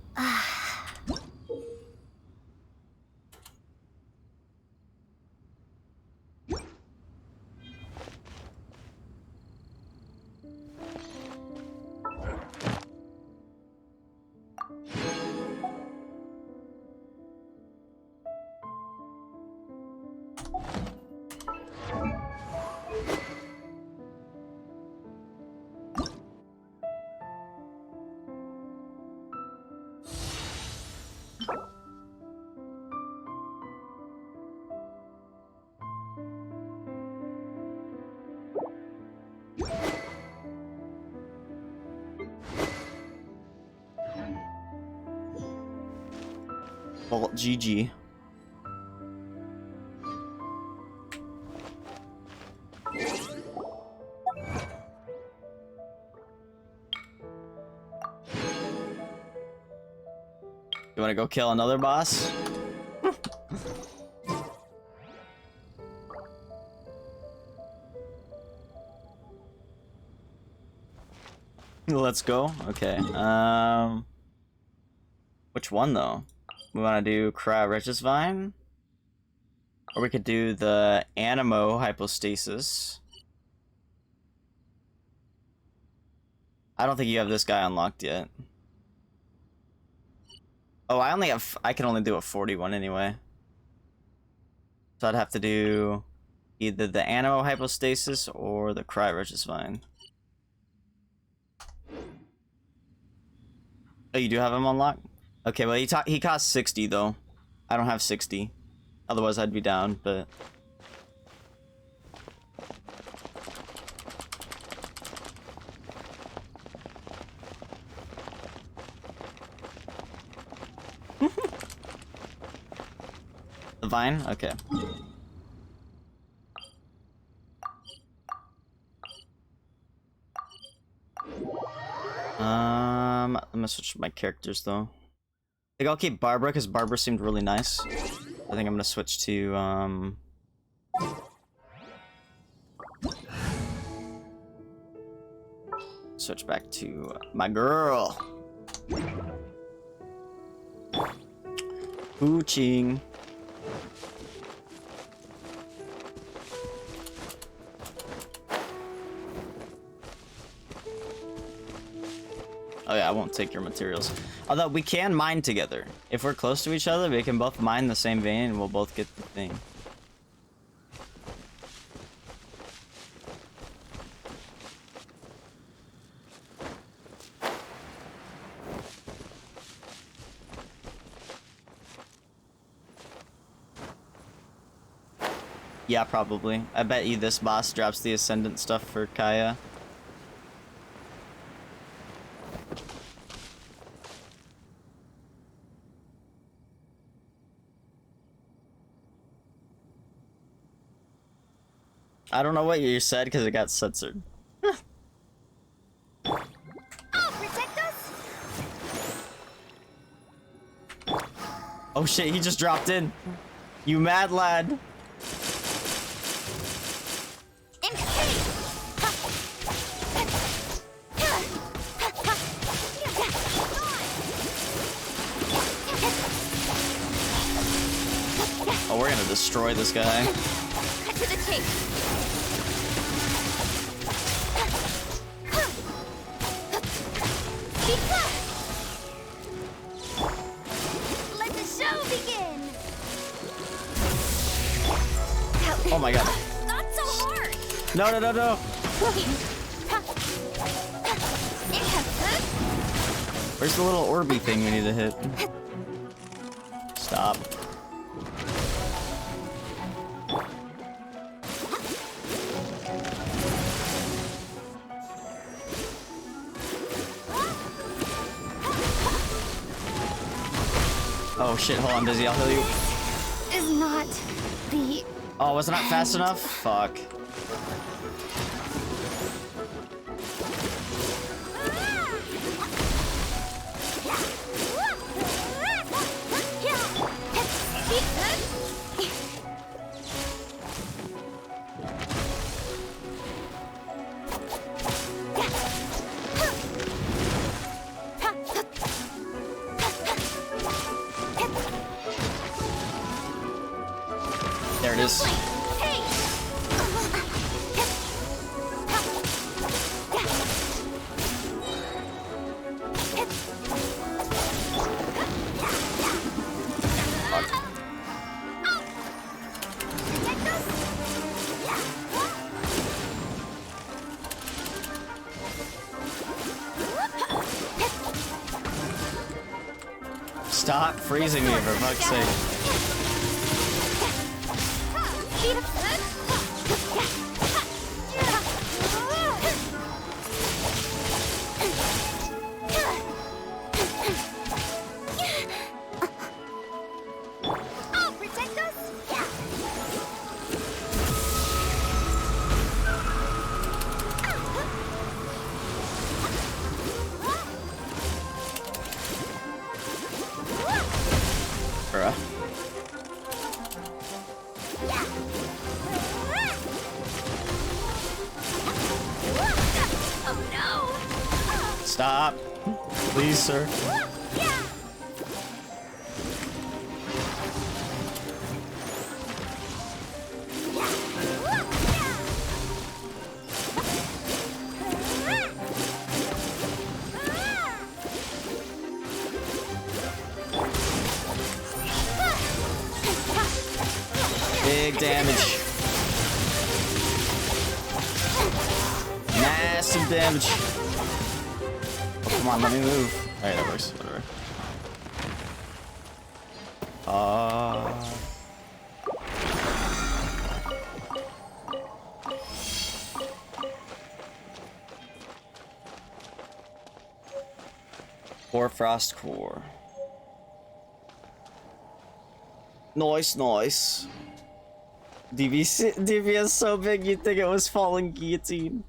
Well, GG. You wanna go kill another boss? Let's go. Okay. Which one though? We want to do Cryoregis Vine, or we could do the Animo Hypostasis. I don't think you have this guy unlocked yet. Oh, I can only do a 41 anyway. So I'd have to do either the Animo Hypostasis or the Cryoregis Vine. Oh, you do have him unlocked? Okay, well he costs 60 though. I don't have 60. Otherwise I'd be down, but the Vine? Okay. I'm gonna switch my characters though. I think I'll keep Barbara because Barbara seemed really nice. I think I'm gonna switch to switch back to my girl. Pooching. Oh yeah, I won't take your materials. Although we can mine together. If we're close to each other, we can both mine the same vein and we'll both get the thing. Yeah, probably. I bet you this boss drops the Ascendant stuff for Kaya. I don't know what you said because it got censored. Oh, protect us! Oh shit, he just dropped in. You mad lad. Oh, we're gonna destroy this guy. Cut to the chase. Let the show begin. Oh my god. Not so hard. No, no, no, no. Where's the little orby thing we need to hit? Stop. Oh shit, hold on, Dizzy, I'll heal you. Is not the Oh, was it not fast enough? Fuck. There it is. Stop freezing me, for fuck's sake. Oh, protect us? Bruh. Oh no! Stop. Please, sir. Big damage. Massive damage. Oh, come on, let me move. Alright, that works. Whatever. Core Frost Core. Nice, nice. DV is so big you'd think it was falling guillotine.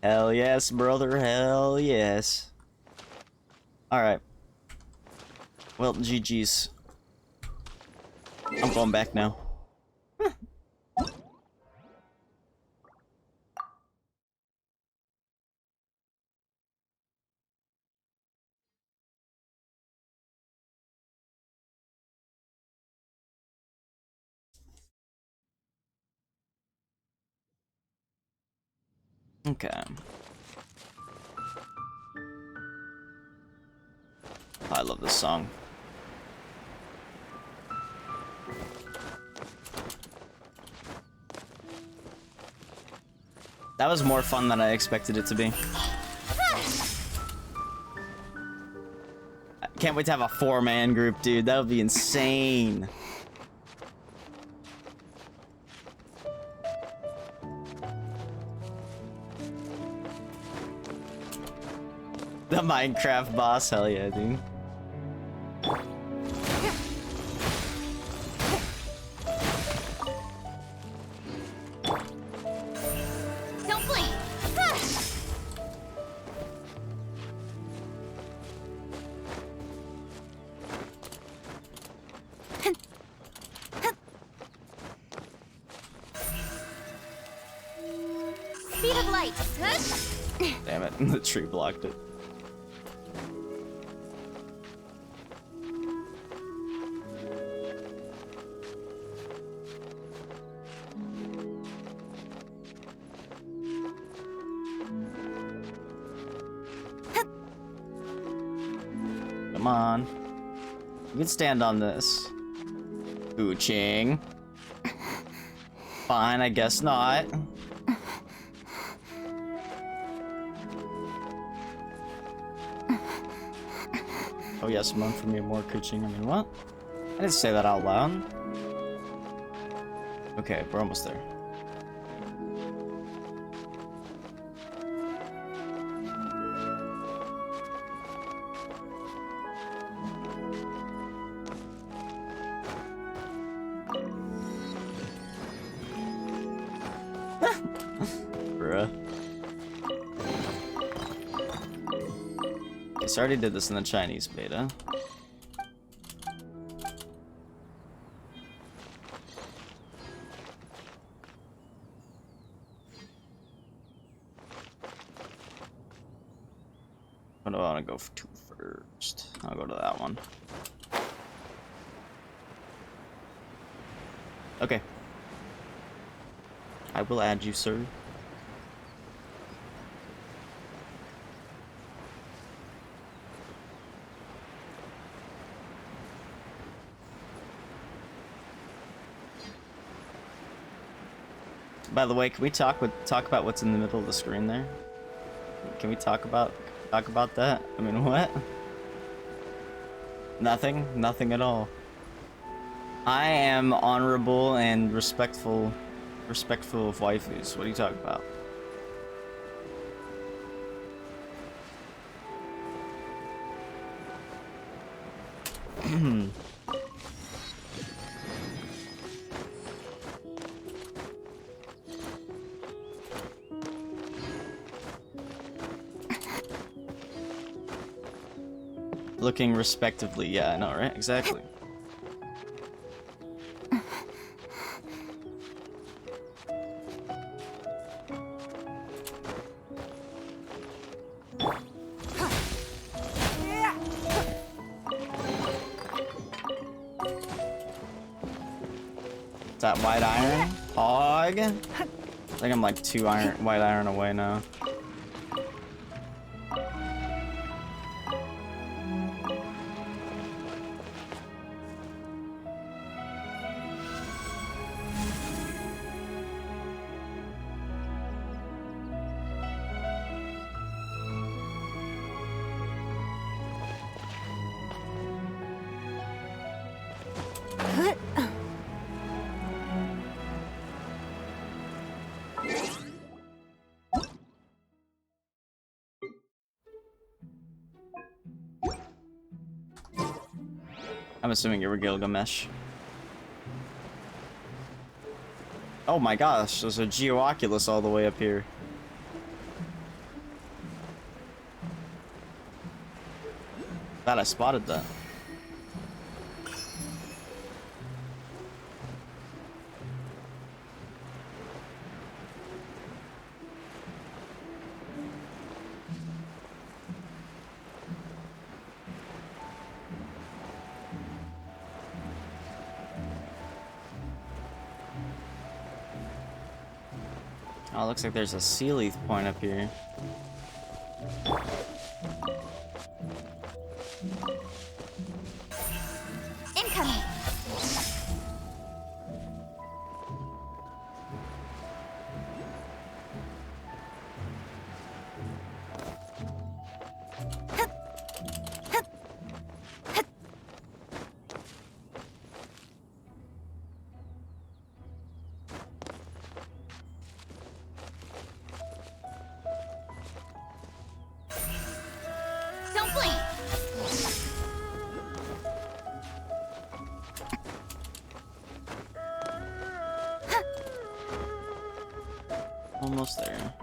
Hell yes, brother, hell yes. Alright. Well, GG's. I'm going back now. Okay. love this song. That was more fun than I expected it to be. I can't wait to have a 4-man group, dude. That would be insane. The Minecraft boss, hell yeah, dude. Don't blink. Speed of light. Damn it, the tree blocked it. Come on. You can stand on this. Ooching. Fine, I guess not. Oh yes, moan for me more cooching. I mean, what? I didn't say that out loud. Okay, we're almost there. Bruh. Okay, so I already did this in the Chinese beta. What do I want to go to first? I'll go to that one. Okay. I will add you, sir. By the way, can we talk about what's in the middle of the screen there? Can we talk about that? I mean, what? Nothing? Nothing at all. I am honorable and respectful of waifus. What are you talking about? Looking respectively, yeah, I know, right? Exactly. Is that white iron? Hog? I think I'm like 2 white iron away now. I'm assuming you were Gilgamesh. Oh my gosh, there's a Geoculus all the way up here. Glad I spotted that. Oh, looks like there's a sea leaf point up here. almost there.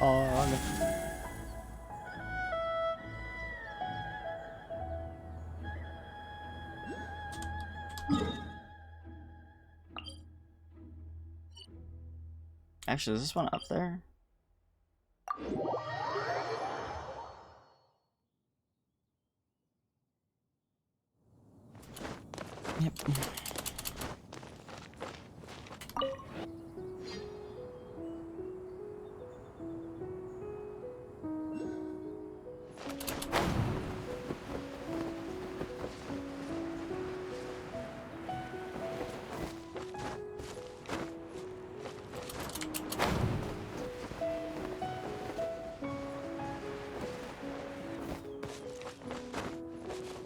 Oh, actually, is this one up there? Yep.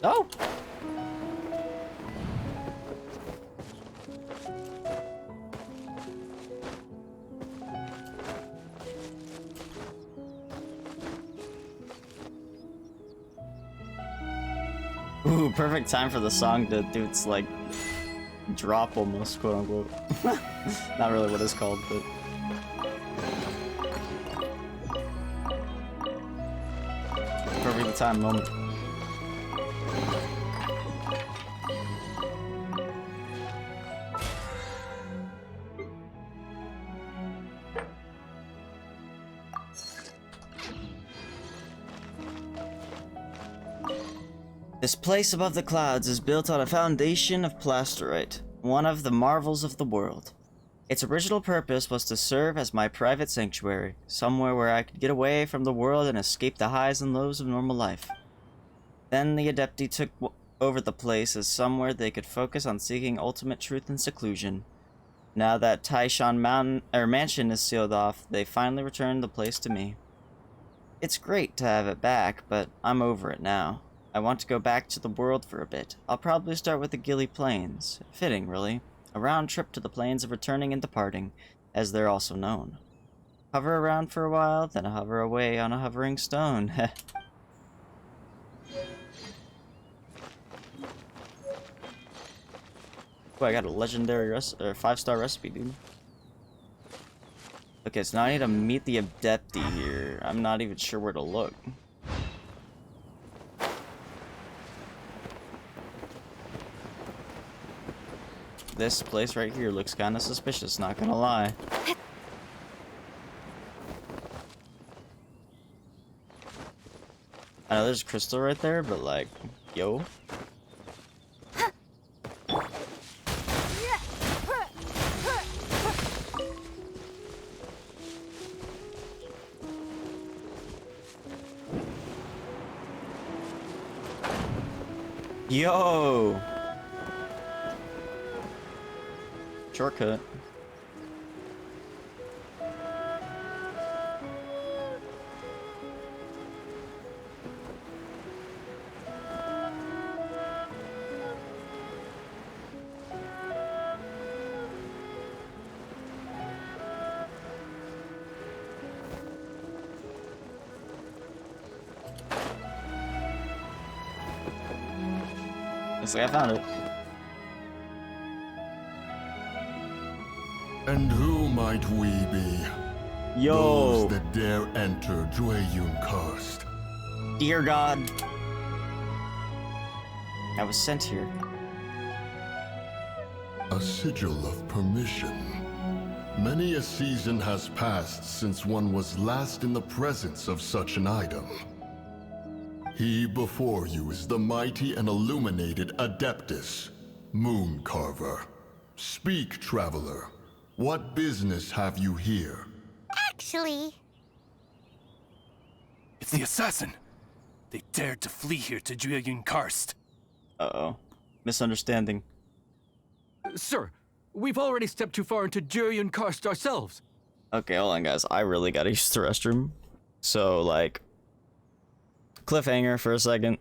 Oh! Ooh, perfect time for the song to do its, like, drop almost, quote unquote. Not really what it's called, but... perfect time moment. This place above the clouds is built on a foundation of plasterite, one of the marvels of the world. Its original purpose was to serve as my private sanctuary, somewhere where I could get away from the world and escape the highs and lows of normal life. Then the Adepti took over the place as somewhere they could focus on seeking ultimate truth and seclusion. Now that Taishan Mansion is sealed off, they finally returned the place to me. It's great to have it back, but I'm over it now. I want to go back to the world for a bit. I'll probably start with the Gilly Plains. Fitting, really. A round trip to the plains of returning and departing, as they're also known. Hover around for a while, then hover away on a hovering stone. Oh, I got a legendary 5-star recipe, dude. Okay, so now I need to meet the Adepti here. I'm not even sure where to look. This place right here looks kind of suspicious, not gonna lie. I know there's crystal right there, but like, yo. Yo! Shortcut. Looks like I found it. And who might we be? Yo! Those that dare enter Jueyun Karst. Dear God. I was sent here. A sigil of permission. Many a season has passed since one was last in the presence of such an item. He before you is the mighty and illuminated Adeptus, Moon Carver. Speak, traveler. What business have you here? Actually, It's the assassin! They dared to flee here to Jueyun Karst. Uh-oh. Misunderstanding. Sir, we've already stepped too far into Jueyun Karst ourselves. Okay, hold on, guys. I really gotta use the restroom. So, like, cliffhanger for a second.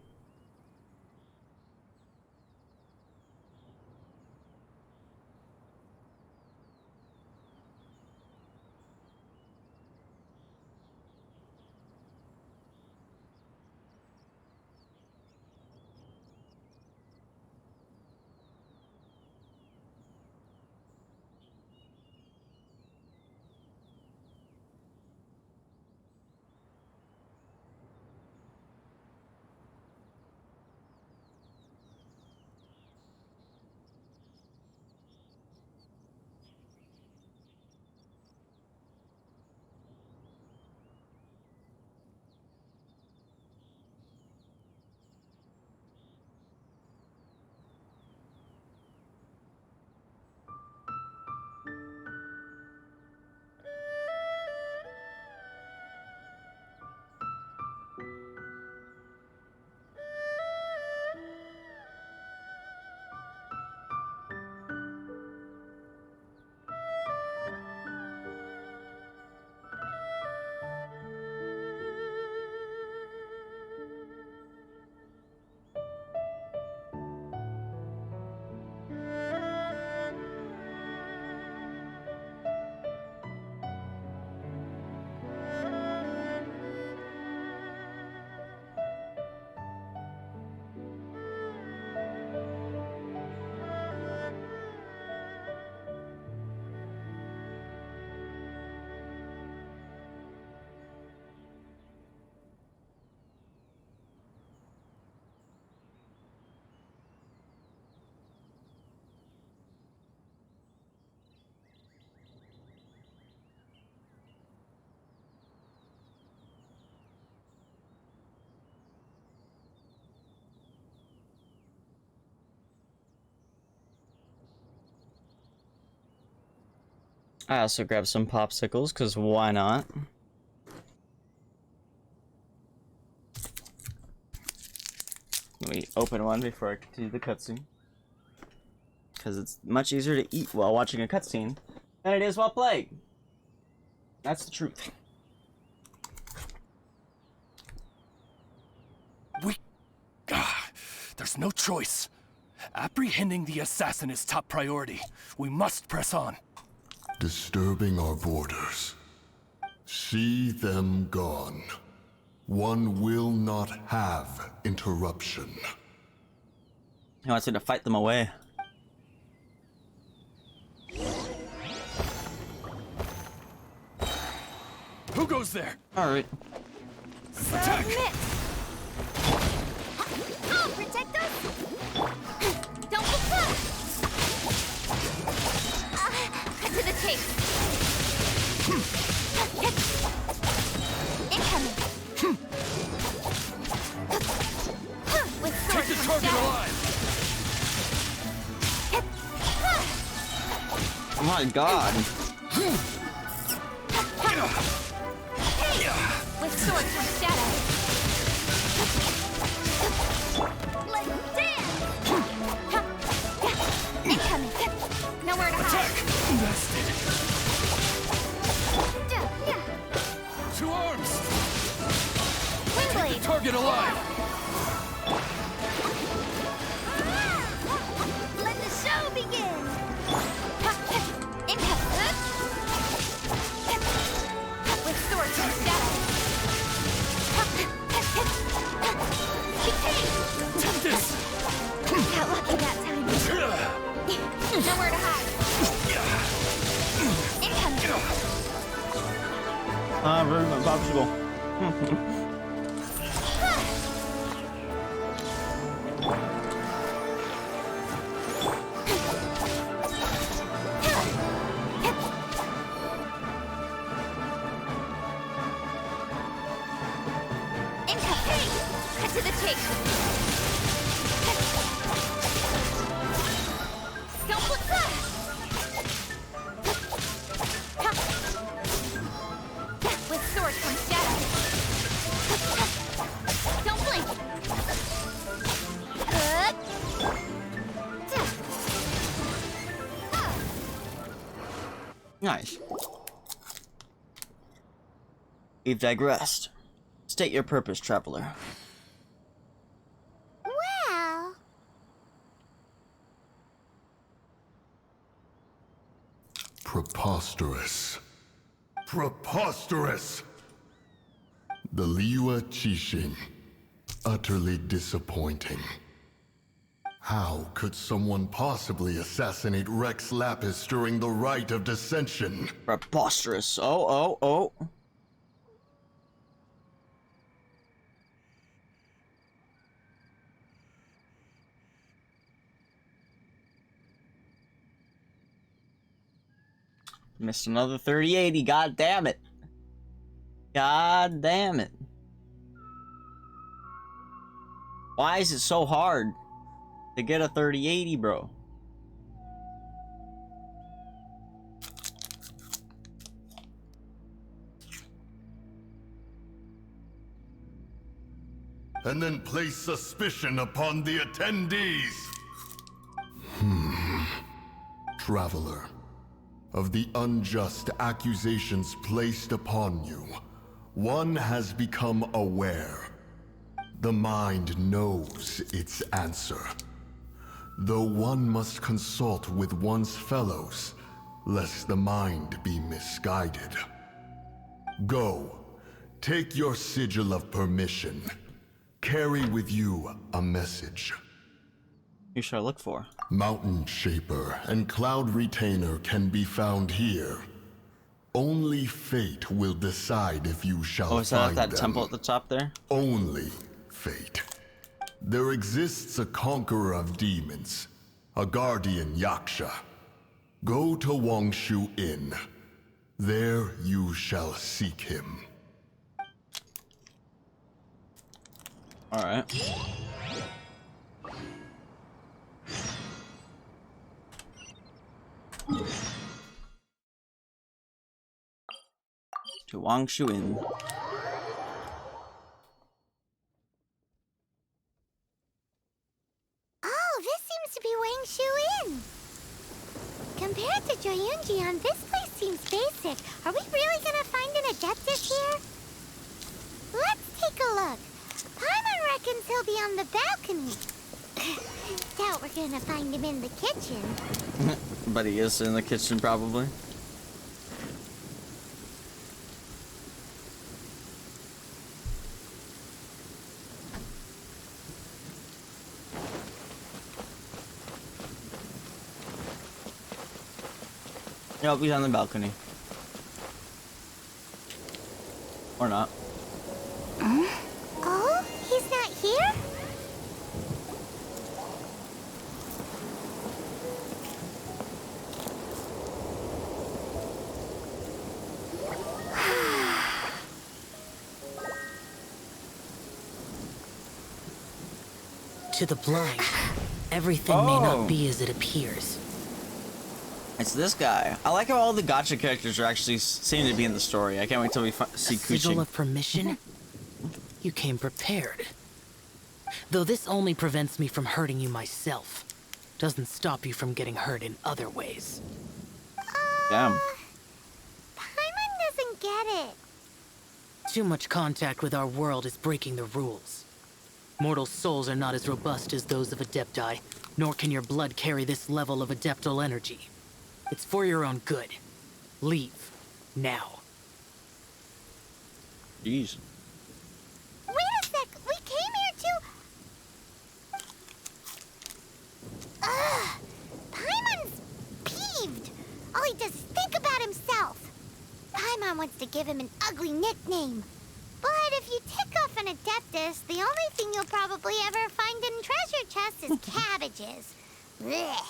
I also grabbed some popsicles, because why not? Let me open one before I continue the cutscene. Because it's much easier to eat while watching a cutscene than it is while playing. That's the truth. There's no choice. Apprehending the assassin is top priority. We must press on. Disturbing our borders. See them gone. One will not have interruption. He wants me to fight them away. Who goes there? Alright. Attack! I'll protect us! Don't be close! Cut to the chase! Incoming! With sword Take the from target shadow. alive! Oh my god. With sword from shadow. Let's dance! Incoming! Nowhere to Attack! hide. Bested. To arms! Wing Take the blade! target alive! Let the show begin! Incoming! With sword from shadow. Take this! Got lucky that time. Nowhere to hide. Incoming! Very much popsicle. Incoming! Cut to the chase. Don't look back! With sword from shadow. Don't blink! Good. Nice. We've digressed. State your purpose, traveler. Well... Preposterous. Preposterous! The Liyue Qixing. Utterly disappointing. How could someone possibly assassinate Rex Lapis during the Rite of Dissension? Preposterous. Oh. Missed another 3080. God damn it. God damn it. Why is it so hard to get a 3080, bro? And then place suspicion upon the attendees. Traveler, of the unjust accusations placed upon you, one has become aware. The mind knows its answer. Though one must consult with one's fellows, lest the mind be misguided. Go, take your sigil of permission. Carry with you a message. Who should I look for? Mountain Shaper and Cloud Retainer can be found here. Only fate will decide if you shall Oh, is that find that them. temple at the top there? Only fate. There exists a conqueror of demons, a guardian Yaksha. Go to Wangshu Inn. There you shall seek him. Alright. To Wangshu Inn. Oh, this seems to be Wangshu Inn. Compared to Joyunjian, this place seems basic. Are we really gonna find an Adeptus here? Let's take a look. Paimon reckons he'll be on the balcony. Doubt we're gonna find him in the kitchen. But he is in the kitchen, probably. Nope, he's on the balcony. Or not. Oh, he's not here? To the blind, everything may not be as it appears. It's this guy. I like how all the gacha characters are actually seem to be in the story. I can't wait till we see Sigil Kuching. of permission? You came prepared. Though this only prevents me from hurting you myself, doesn't stop you from getting hurt in other ways. Damn. Paimon doesn't get it. Too much contact with our world is breaking the rules. Mortal souls are not as robust as those of Adepti, nor can your blood carry this level of adeptal energy. It's for your own good. Leave. Now. Jeez. Wait a sec, we came here to... Ugh! Paimon's peeved. All he does is think about himself. Paimon wants to give him an ugly nickname. But if you tick off an Adeptus, the only thing you'll probably ever find in treasure chests is cabbages. Blech.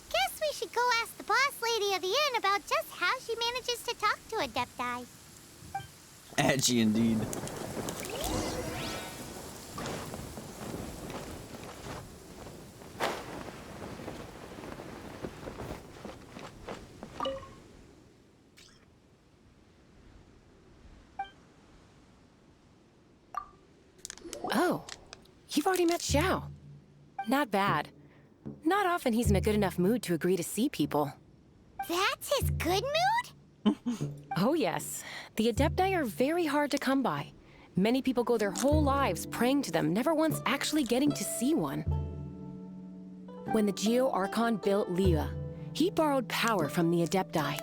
Guess we should go ask the boss lady of the inn about just how she manages to talk to Adepti. Edgy indeed. Oh, you've already met Xiao. Not bad. Not often he's in a good enough mood to agree to see people. That's his good mood? Oh yes, the Adepti are very hard to come by. Many people go their whole lives praying to them, never once actually getting to see one. When the Geo Archon built Liyue, he borrowed power from the Adepti.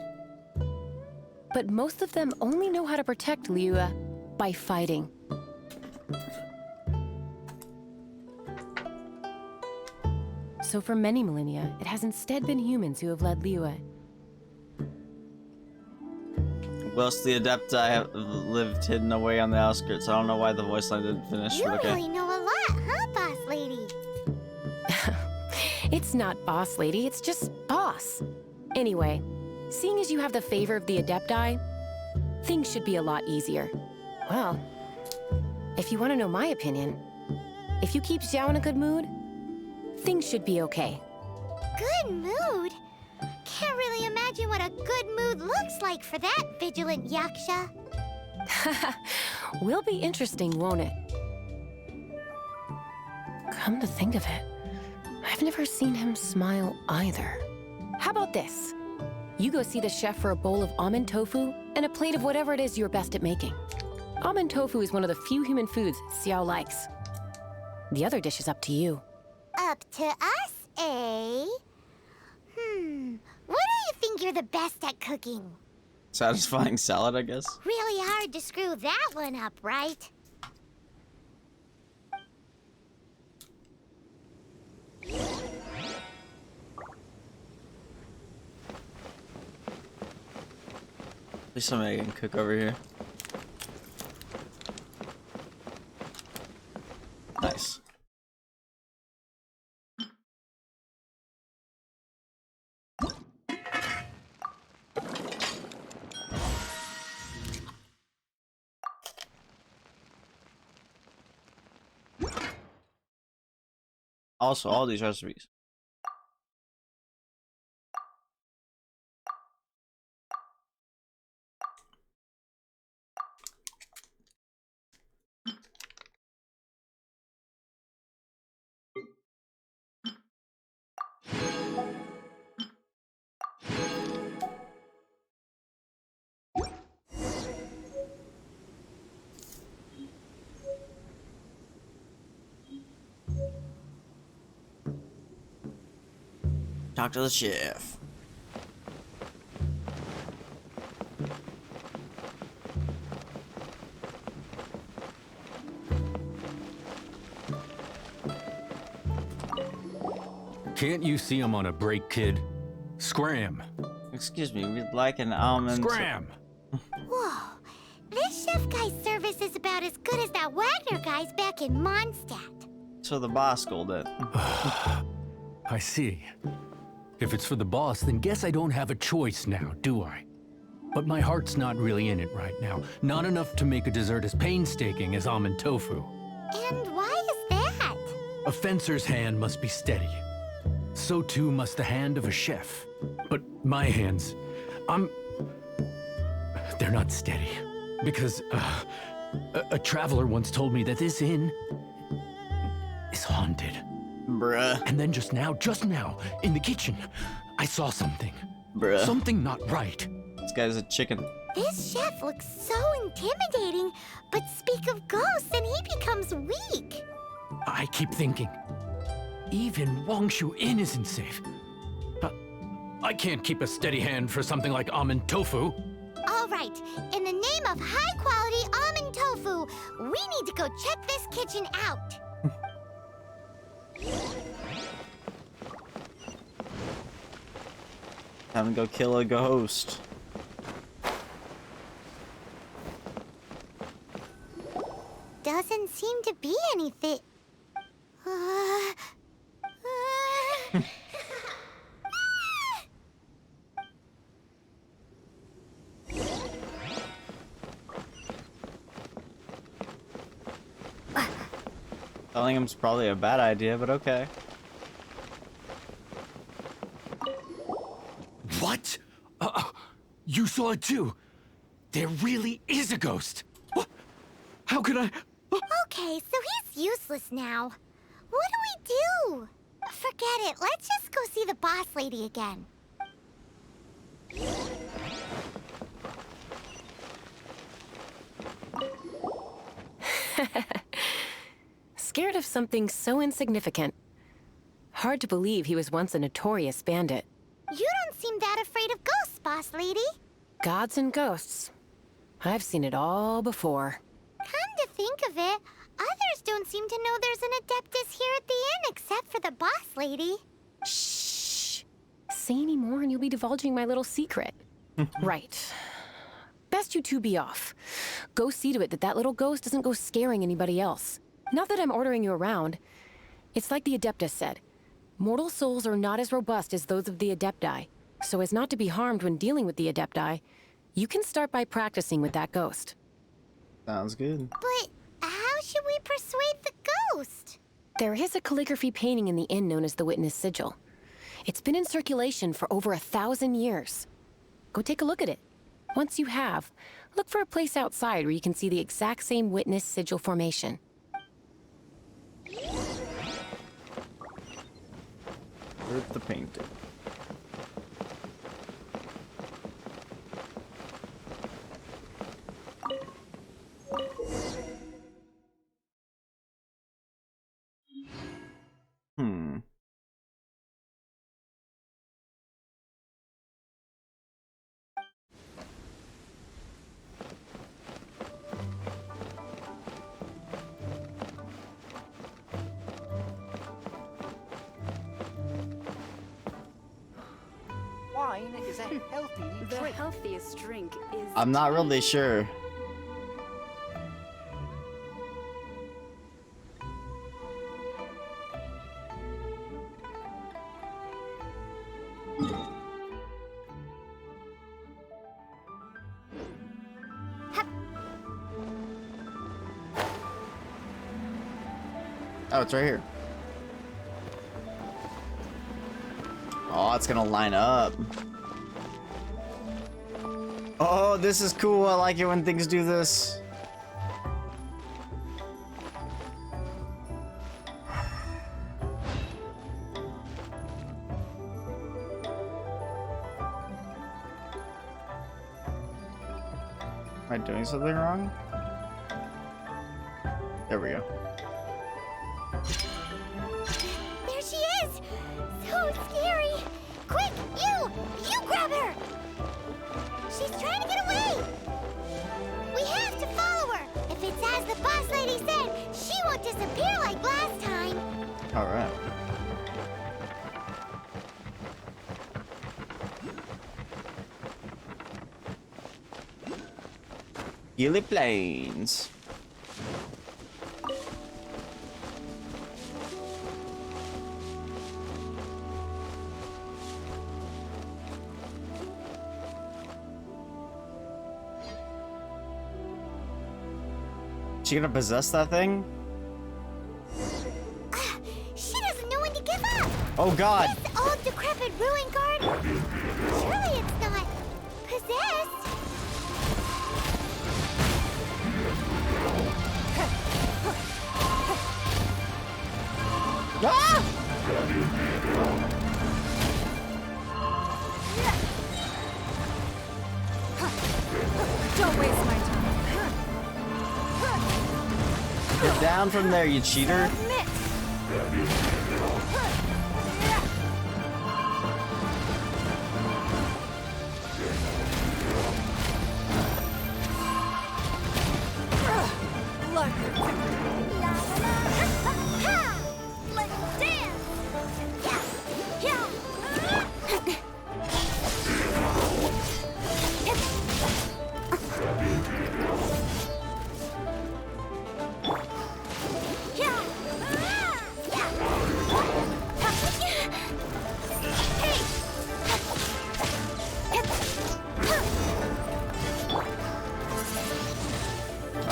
But most of them only know how to protect Liyue by fighting. So for many millennia, it has instead been humans who have led Liyue. Whilst the Adepti have lived hidden away on the outskirts. I don't know why the voice line didn't finish. You but okay. really know a lot, huh, boss lady? It's not boss lady, it's just boss. Anyway, seeing as you have the favor of the Adepti, things should be a lot easier. Well, if you want to know my opinion, if you keep Xiao in a good mood, things should be okay. Good mood? Can't really imagine what a good mood looks like for that vigilant Yaksha. Will be interesting, won't it? Come to think of it, I've never seen him smile either. How about this? You go see the chef for a bowl of almond tofu and a plate of whatever it is you're best at making. Almond tofu is one of the few human foods Xiao likes. The other dish is up to you. Up to us, eh? What do you think you're the best at cooking? Satisfying salad, I guess. Really hard to screw that one up, right? At least somebody can cook over here. Nice. Also, all these recipes. Talk to the chef. Can't you see I'm on a break, kid? Scram! Excuse me, we'd like an almond. Scram! Whoa, this chef guy's service is about as good as that Wagner guy's back in Mondstadt. So the boss called it. I see. If it's for the boss, then guess I don't have a choice now, do I? But my heart's not really in it right now. Not enough to make a dessert as painstaking as almond tofu. And why is that? A fencer's hand must be steady. So too must the hand of a chef. But my hands, they're not steady. Because, a traveler once told me that this inn is haunted. Bruh. And then just now, in the kitchen, I saw something. Bruh. Something not right. This guy's a chicken. This chef looks so intimidating, but speak of ghosts and he becomes weak. I keep thinking, even Wangshu Inn isn't safe. I can't keep a steady hand for something like almond tofu. All right, in the name of high-quality almond tofu, we need to go check this kitchen out. Time to go kill a ghost. Doesn't seem to be anything. Telling him's probably a bad idea, but okay. What? You saw it too? There really is a ghost. What? How could I? Okay, so he's useless now. What do we do? Forget it. Let's just go see the boss lady again. Scared of something so insignificant. Hard to believe he was once a notorious bandit. You don't seem that afraid of ghosts, boss lady. Gods and ghosts. I've seen it all before. Come to think of it, others don't seem to know there's an Adeptus here at the inn except for the boss lady. Shh. Say any more and you'll be divulging my little secret. Right. Best you two be off. Go see to it that that little ghost doesn't go scaring anybody else. Not that I'm ordering you around. It's like the Adeptus said. Mortal souls are not as robust as those of the Adepti. So as not to be harmed when dealing with the Adepti, you can start by practicing with that ghost. Sounds good. But how should we persuade the ghost? There is a calligraphy painting in the inn known as the Witness Sigil. It's been in circulation for over 1,000 years. Go take a look at it. Once you have, look for a place outside where you can see the exact same Witness Sigil formation. Where's the painting? Wine is a healthy The drink. healthiest drink is... I'm not really sure. Oh, it's right here. Oh, it's gonna line up. Oh, this is cool. I like it when things do this. Am I doing something wrong? There we go. There she is! So scary! Quick, you grab her! She's trying to get away! We have to follow her! If it's as the boss lady said, she won't disappear like last time! Alright. Gilly Plains. She gonna possess that thing? She doesn't know when to give up! Oh god! This old decrepit ruin guard? Surely it's not possessed? Ah! Don't waste my time. Get down from there, you cheater. Submit. Luck. Let's dance!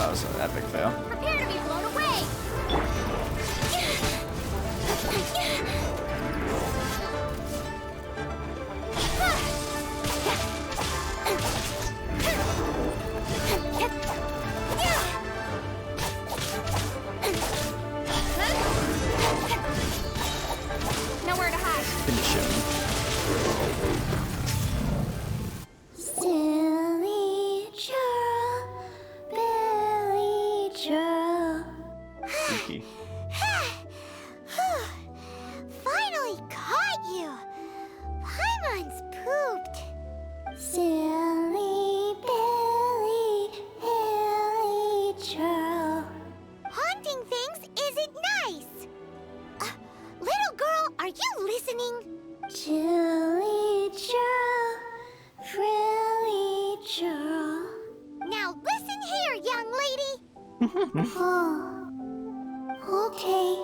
Oh, so epic fail. Prepare to be blown Silky. Finally caught you! Paimon's pooped. Silly Billy, Hilly Churl. Haunting things isn't nice. Little girl, are you listening? Chilly Churl, Frilly Churl. Now listen here, young lady. Oh, okay.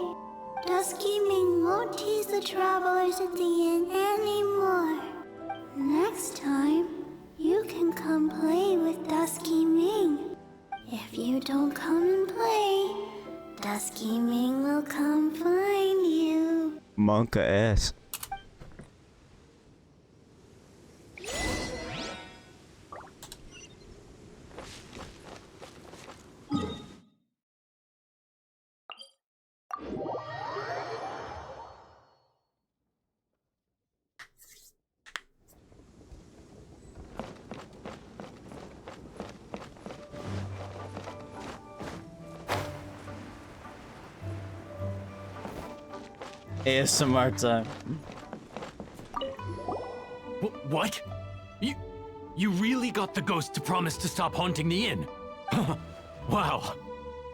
Dusky Ming won't tease the travelers at the inn anymore. Next time, you can come play with Dusky Ming. If you don't come and play, Dusky Ming will come find you. Monka ass. ASMR time. What? You really got the ghost to promise to stop haunting the inn? Wow.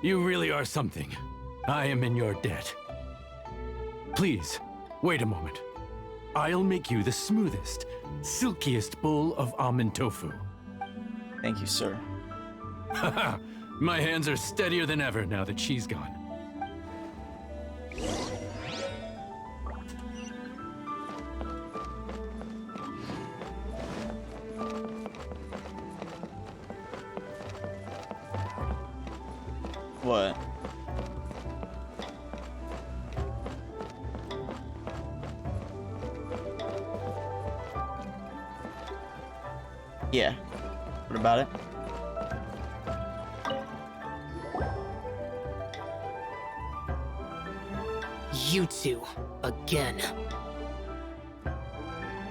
You really are something. I am in your debt. Please, wait a moment. I'll make you the smoothest, silkiest bowl of almond tofu. Thank you, sir. Haha, my hands are steadier than ever now that she's gone. What? Yeah. What about it? You two, again.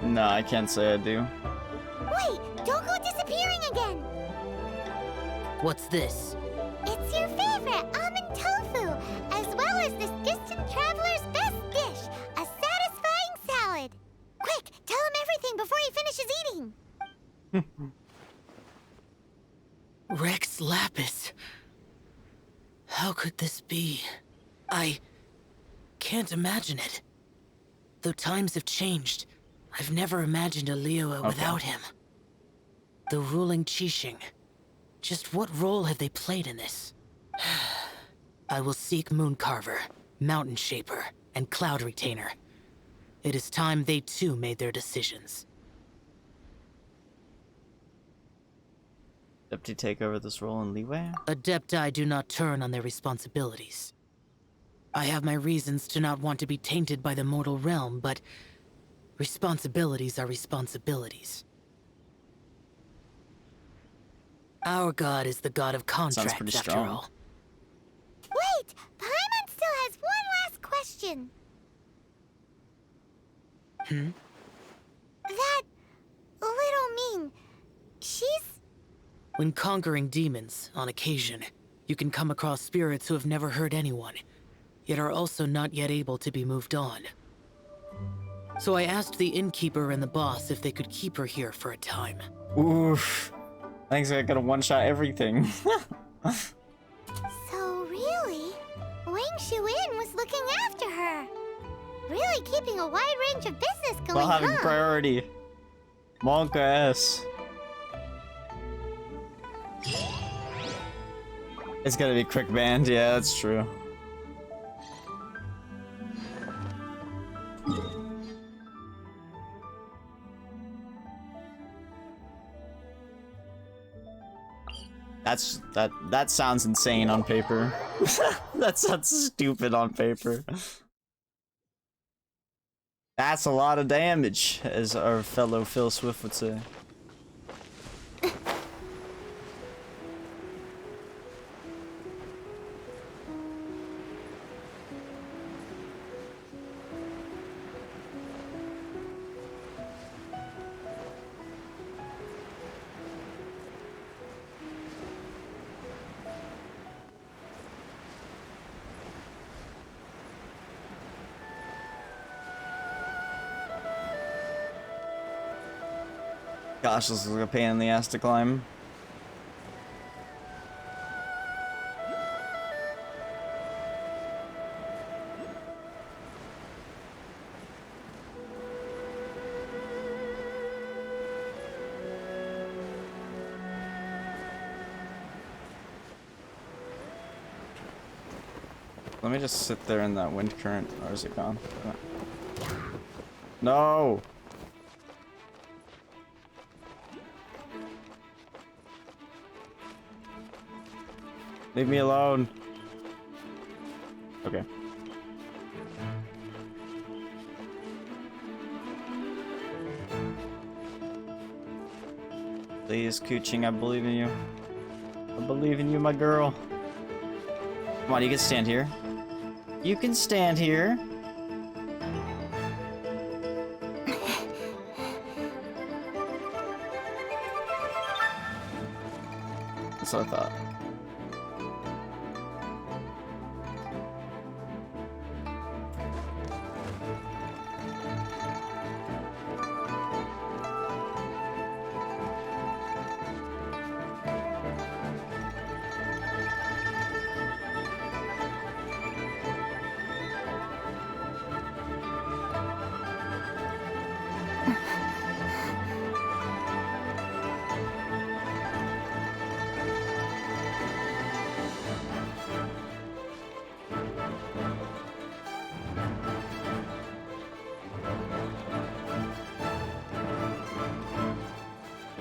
No, I can't say I do. Wait, don't go disappearing again. What's this? It's your favorite almond tofu, as well as this distant traveler's best dish, a satisfying salad. Quick, tell him everything before he finishes eating. Rex Lapis. How could this be? I can't imagine it. Though times have changed, I've never imagined a Liyue without him. The ruling Qixing. Just what role have they played in this? I will seek Mooncarver, Mountain Shaper, and Cloud Retainer. It is time they too made their decisions. Deputy take over this role in Liyue? Adepti do not turn on their responsibilities. I have my reasons to not want to be tainted by the mortal realm, but responsibilities are responsibilities. Our god is the god of contracts, pretty after strong. all. Wait, Paimon still has one last question. That little Ming, she's... When conquering demons, on occasion, you can come across spirits who have never hurt anyone, yet are also not yet able to be moved on. So I asked the innkeeper and the boss if they could keep her here for a time. Oof. I think I gotta one-shot everything. So really, Wang Shuin was looking after her. Really keeping a wide range of business going, While having huh? priority. Monka ass. It's gonna be quick banned, yeah, that's true. That sounds insane on paper. That sounds stupid on paper. That's a lot of damage, as our fellow Phil Swift would say. Gosh, this is a pain in the ass to climb. Let me just sit there in that wind current, or is it gone? No! Leave me alone. Okay. Please, Kuching, I believe in you. I believe in you, my girl. Come on, you can stand here. You can stand here. That's what I thought.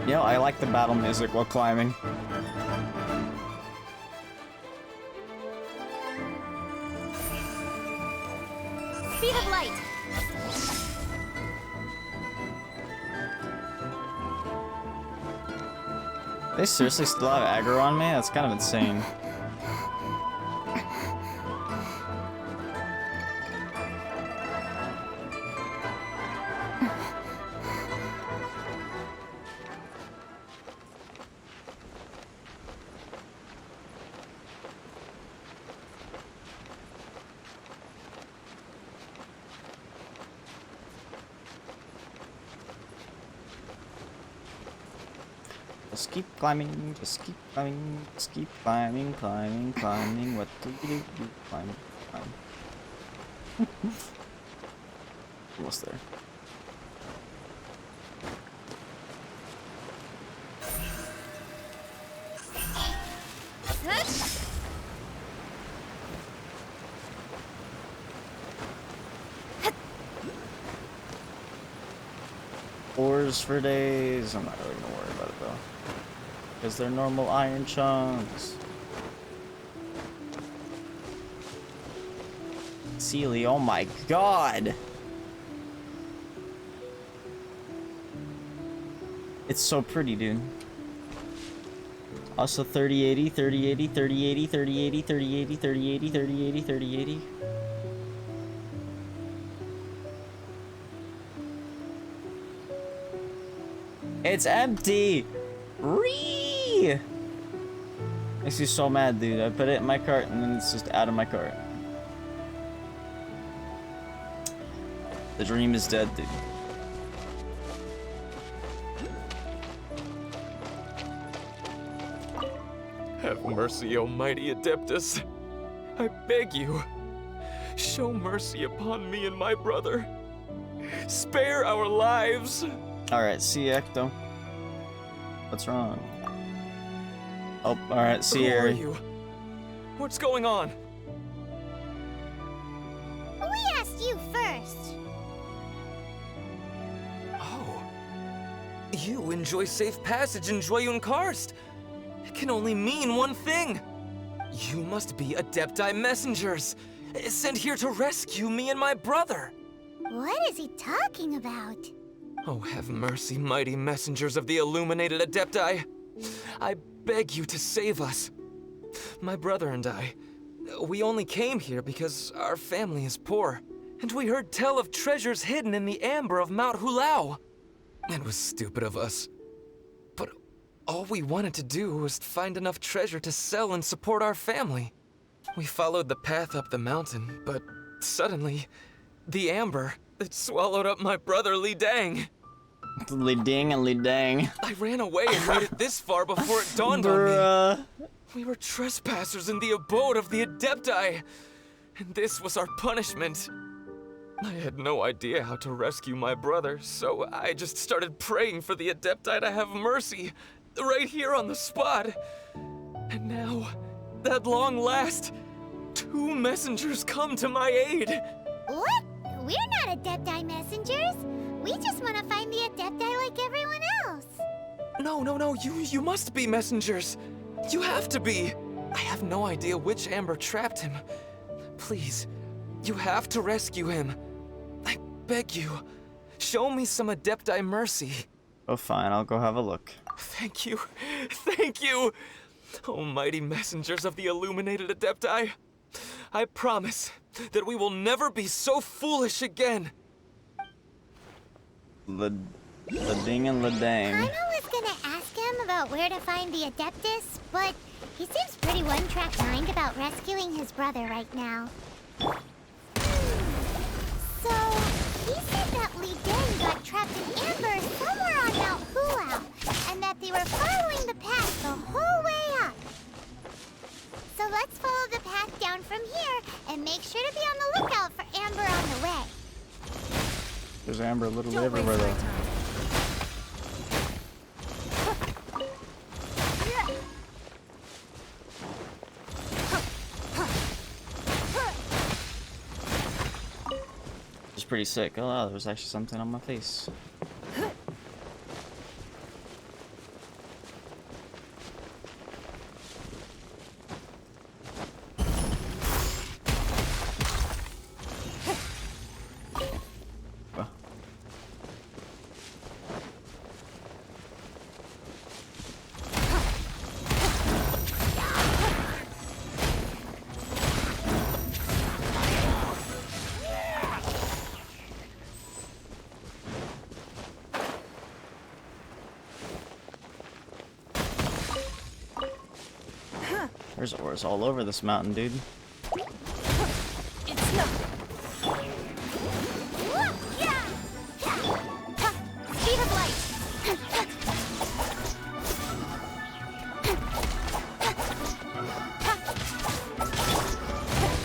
You know, I like the battle music while climbing. Speed of light. They seriously still have aggro on me? That's kind of insane. Just keep climbing, just keep climbing, just keep climbing, climbing, climbing. What do you do? You climb, climb. Almost there. Ores for days. I'm not really gonna worry about it though. Because they're normal iron chunks. Sealy, oh my god! It's so pretty, dude. Also 3080, 3080, 3080, 3080, 3080, 3080, 3080, 3080. It's empty! Ree! Makes you so mad, dude. I put it in my cart and then it's just out of my cart. The dream is dead, dude. Have mercy, O mighty Adeptus. I beg you, show mercy upon me and my brother. Spare our lives. Alright, see you, Ecto. What's wrong? Oh, alright, see you, Who are Ari. you? What's going on? We asked you first. Oh. You enjoy safe passage in Joyun Karst. It can only mean one thing. You must be Adepti messengers, sent here to rescue me and my brother. What is he talking about? Oh, have mercy, mighty messengers of the illuminated Adepti. I beg you to save us. My brother and I, we only came here because our family is poor, and we heard tell of treasures hidden in the amber of Mount Hulao. It was stupid of us. But all we wanted to do was find enough treasure to sell and support our family. We followed the path up the mountain, but suddenly, the amber, it swallowed up my brother Li Dang. Li-ding and Li-dang. I ran away and made it this far before it dawned on me. We were trespassers in the abode of the Adepti, and this was our punishment. I had no idea how to rescue my brother, so I just started praying for the Adepti to have mercy, right here on the spot. And now, at long last, 2 messengers come to my aid. What? We're not Adepti messengers. We just want to find the Adepti like everyone else. No, you must be messengers. You have to be. I have no idea which Amber trapped him. Please, you have to rescue him. I beg you, show me some Adepti mercy. Oh, fine, I'll go have a look. Thank you. Oh, mighty messengers of the illuminated Adepti. I promise that we will never be so foolish again. Li-ding and Li-dang. Paimon was gonna ask him about where to find the Adeptus, but he seems pretty one-track mind about rescuing his brother right now. So, he said that Li-dang got trapped in Amber somewhere on Mount Hulao, and that they were following the path the whole way up. So let's follow the path down from here, and make sure to be on the lookout for Amber on the way. There's Amber literally everywhere, though. It's pretty sick. Oh, wow, there was actually something on my face. There's ores all over this mountain, dude. It's no. Speed of light.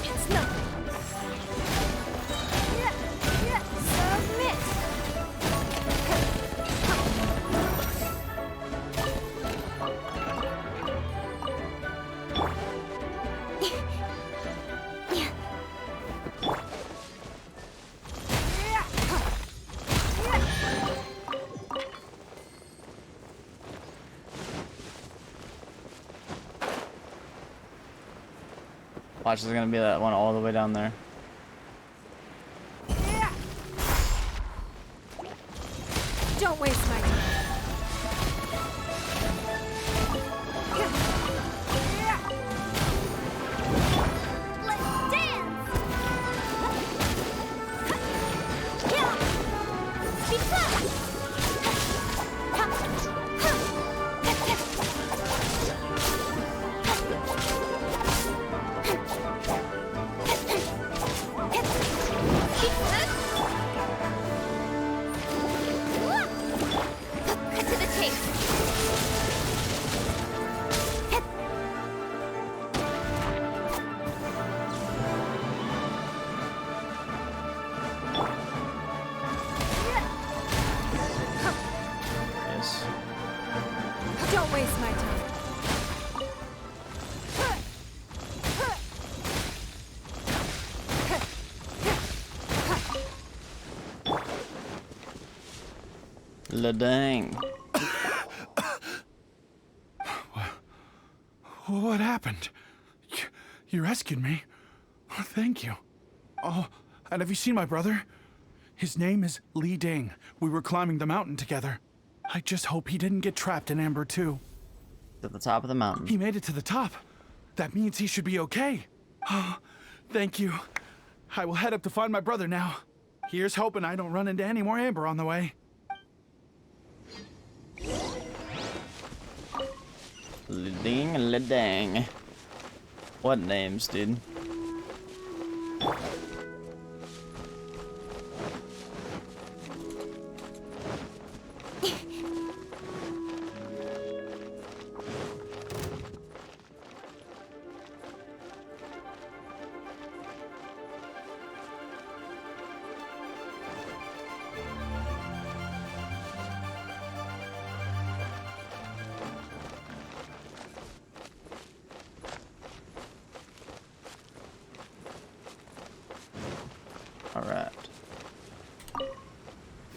It's nothing. Submit. Watch, there's gonna be that one all the way down there. Don't waste my time. Let's dance. Speed fast. Don't waste my time. Li-dang. What happened? You rescued me. Oh, thank you. Oh, and have you seen my brother? His name is Li-ding. We were climbing the mountain together. I just hope he didn't get trapped in Amber too. To the top of the mountain. He made it to the top. That means he should be okay. Oh, thank you. I will head up to find my brother now. Here's hoping I don't run into any more Amber on the way. Li-ding and Li-dang. What names, dude?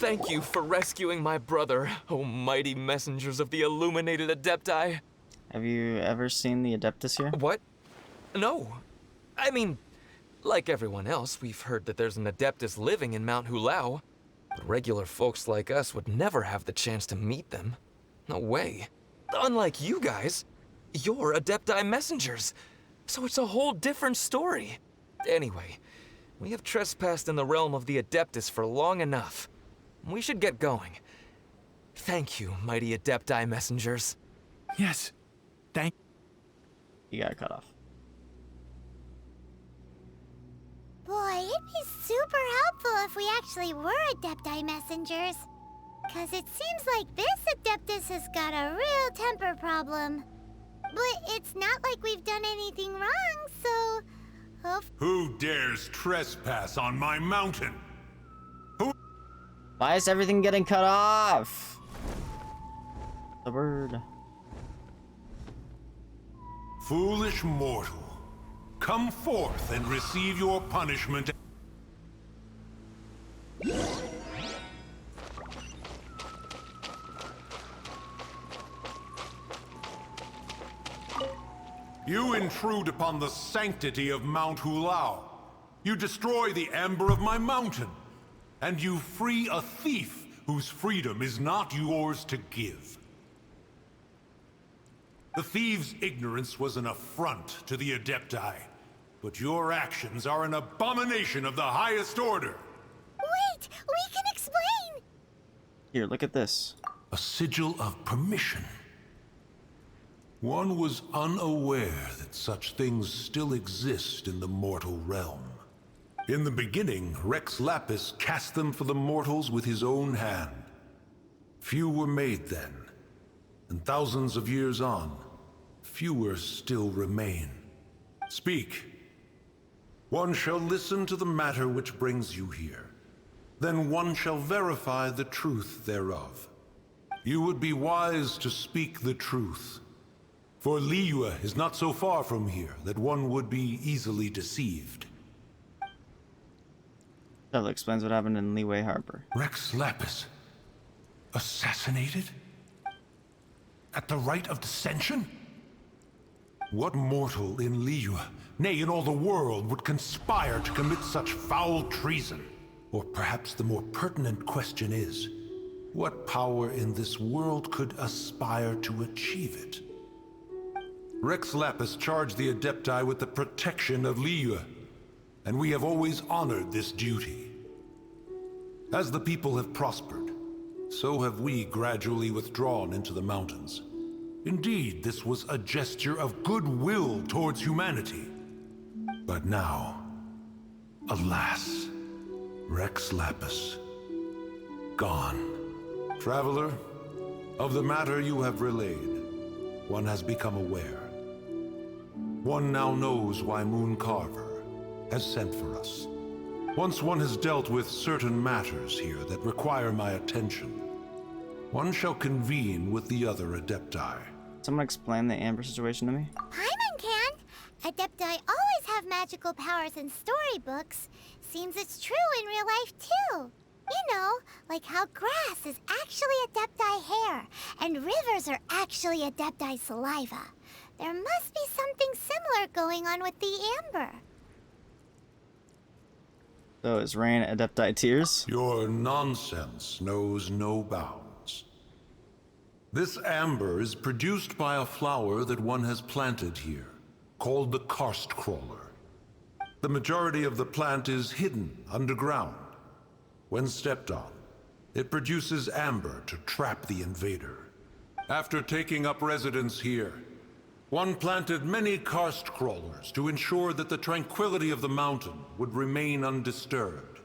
Thank you for rescuing my brother, oh mighty messengers of the illuminated Adepti. Have you ever seen the Adeptus here? What? No. I mean, like everyone else, we've heard that there's an Adeptus living in Mount Hulao. But regular folks like us would never have the chance to meet them. No way. Unlike you guys, you're Adepti messengers. So it's a whole different story. Anyway, we have trespassed in the realm of the Adeptus for long enough. We should get going. Thank you, mighty Adepti messengers. Yes. Thank... You got cut off. Boy, it'd be super helpful if we actually were Adepti messengers. Cause it seems like this Adeptus has got a real temper problem. But it's not like we've done anything wrong, so... Who dares trespass on my mountain? Who? Why is everything getting cut off? The bird. Foolish mortal. Come forth and receive your punishment. You intrude upon the sanctity of Mount Hulao. You destroy the amber of my mountain. And you free a thief whose freedom is not yours to give. The thief's ignorance was an affront to the Adepti. But your actions are an abomination of the highest order. Wait! We can explain! Here, look at this. A sigil of permission. One was unaware that such things still exist in the mortal realm. In the beginning, Rex Lapis cast them for the mortals with his own hand. Few were made then, and thousands of years on, fewer still remain. Speak. One shall listen to the matter which brings you here. Then one shall verify the truth thereof. You would be wise to speak the truth. For Liyue is not so far from here that one would be easily deceived. That explains what happened in Liyue Harbor. Rex Lapis? Assassinated? At the rite of dissension? What mortal in Liyue, nay, in all the world, would conspire to commit such foul treason? Or perhaps the more pertinent question is, what power in this world could aspire to achieve it? Rex Lapis charged the Adepti with the protection of Liyue, and we have always honored this duty. As the people have prospered, so have we gradually withdrawn into the mountains. Indeed, this was a gesture of goodwill towards humanity. But now, alas, Rex Lapis, gone. Traveler, of the matter you have relayed, one has become aware. One now knows why Moon Carver has sent for us. Once one has dealt with certain matters here that require my attention, one shall convene with the other Adepti. Someone explain the Amber situation to me? Paimon can! Adepti always have magical powers in storybooks. Seems it's true in real life, too. You know, like how grass is actually Adepti hair, and rivers are actually Adepti saliva. There must be something similar going on with the amber. So is rain Adepti tears? Your nonsense knows no bounds. This amber is produced by a flower that one has planted here, called the karst crawler. The majority of the plant is hidden underground. When stepped on, it produces amber to trap the invader. After taking up residence here, one planted many karst crawlers to ensure that the tranquility of the mountain would remain undisturbed.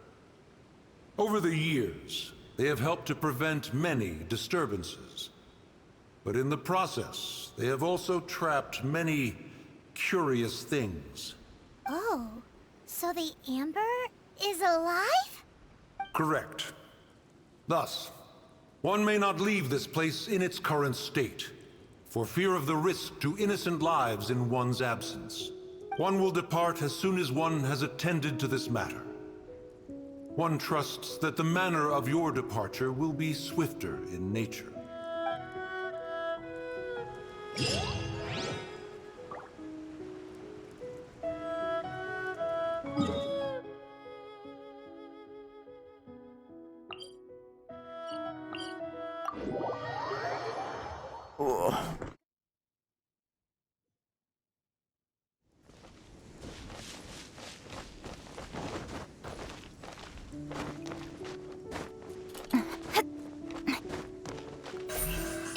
Over the years, they have helped to prevent many disturbances. But in the process, they have also trapped many curious things. Oh, so the amber is alive? Correct. Thus, one may not leave this place in its current state, for fear of the risk to innocent lives in one's absence. One will depart as soon as one has attended to this matter. One trusts that the manner of your departure will be swifter in nature.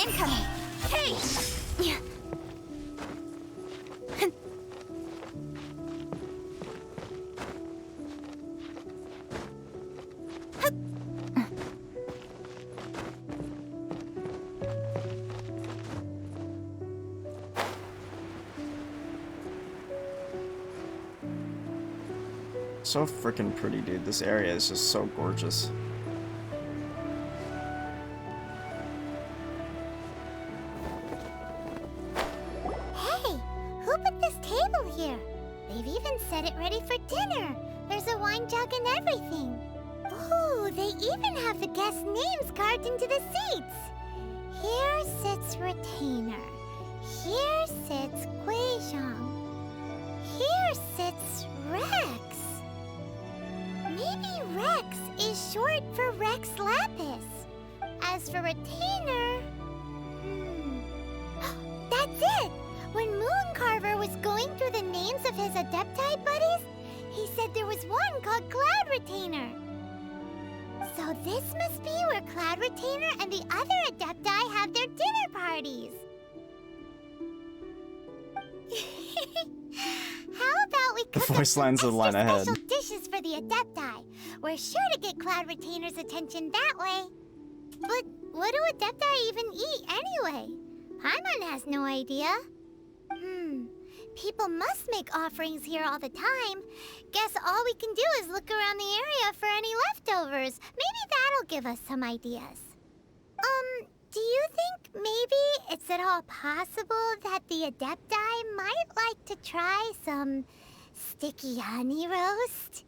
Incoming! Hey! So freaking pretty, dude. This area is just so gorgeous. Hey, who put this table here? They've even set it ready for dinner. There's a wine jug and everything. Ooh, they even have the guests' names carved into the seats. Here sits Retainer. Here sits Guizhong. Here sits Rex. Maybe Rex is short for Rex Lapis. As for Retainer... That's it! When Mooncarver was going through the names of his Adepti buddies, he said there was one called Cloud Retainer. So this must be where Cloud Retainer and the other Adepti have their dinner parties. How about we cook voice line's a line ahead. special dishes for the Adepti? We're sure to get Cloud Retainer's attention that way. But what do Adepti even eat anyway? Paimon has no idea. People must make offerings here all the time. Guess all we can do is look around the area for any leftovers. Maybe that'll give us some ideas. Do you think maybe it's at all possible that the Adepti might like to try some sticky honey roast?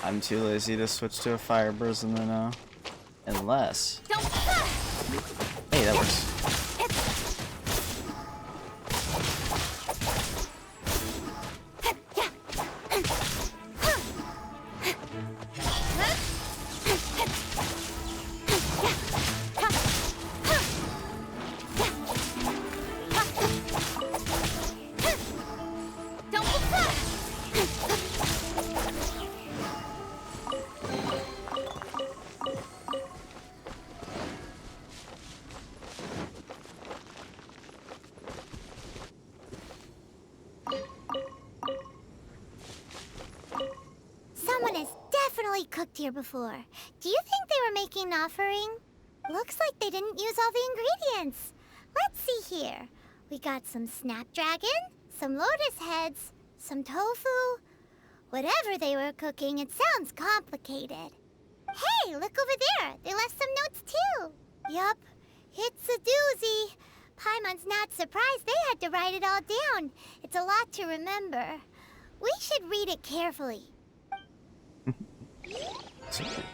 I'm too lazy to switch to a fire prisoner now. Unless... Hey, that works. Cooked here before. Do you think they were making an offering? Looks like they didn't use all the ingredients. Let's see here. We got some snapdragon, some lotus heads, some tofu. Whatever they were cooking, it sounds complicated. Hey, look over there. They left some notes too. Yup, it's a doozy. Paimon's not surprised they had to write it all down. It's a lot to remember. We should read it carefully. So cute.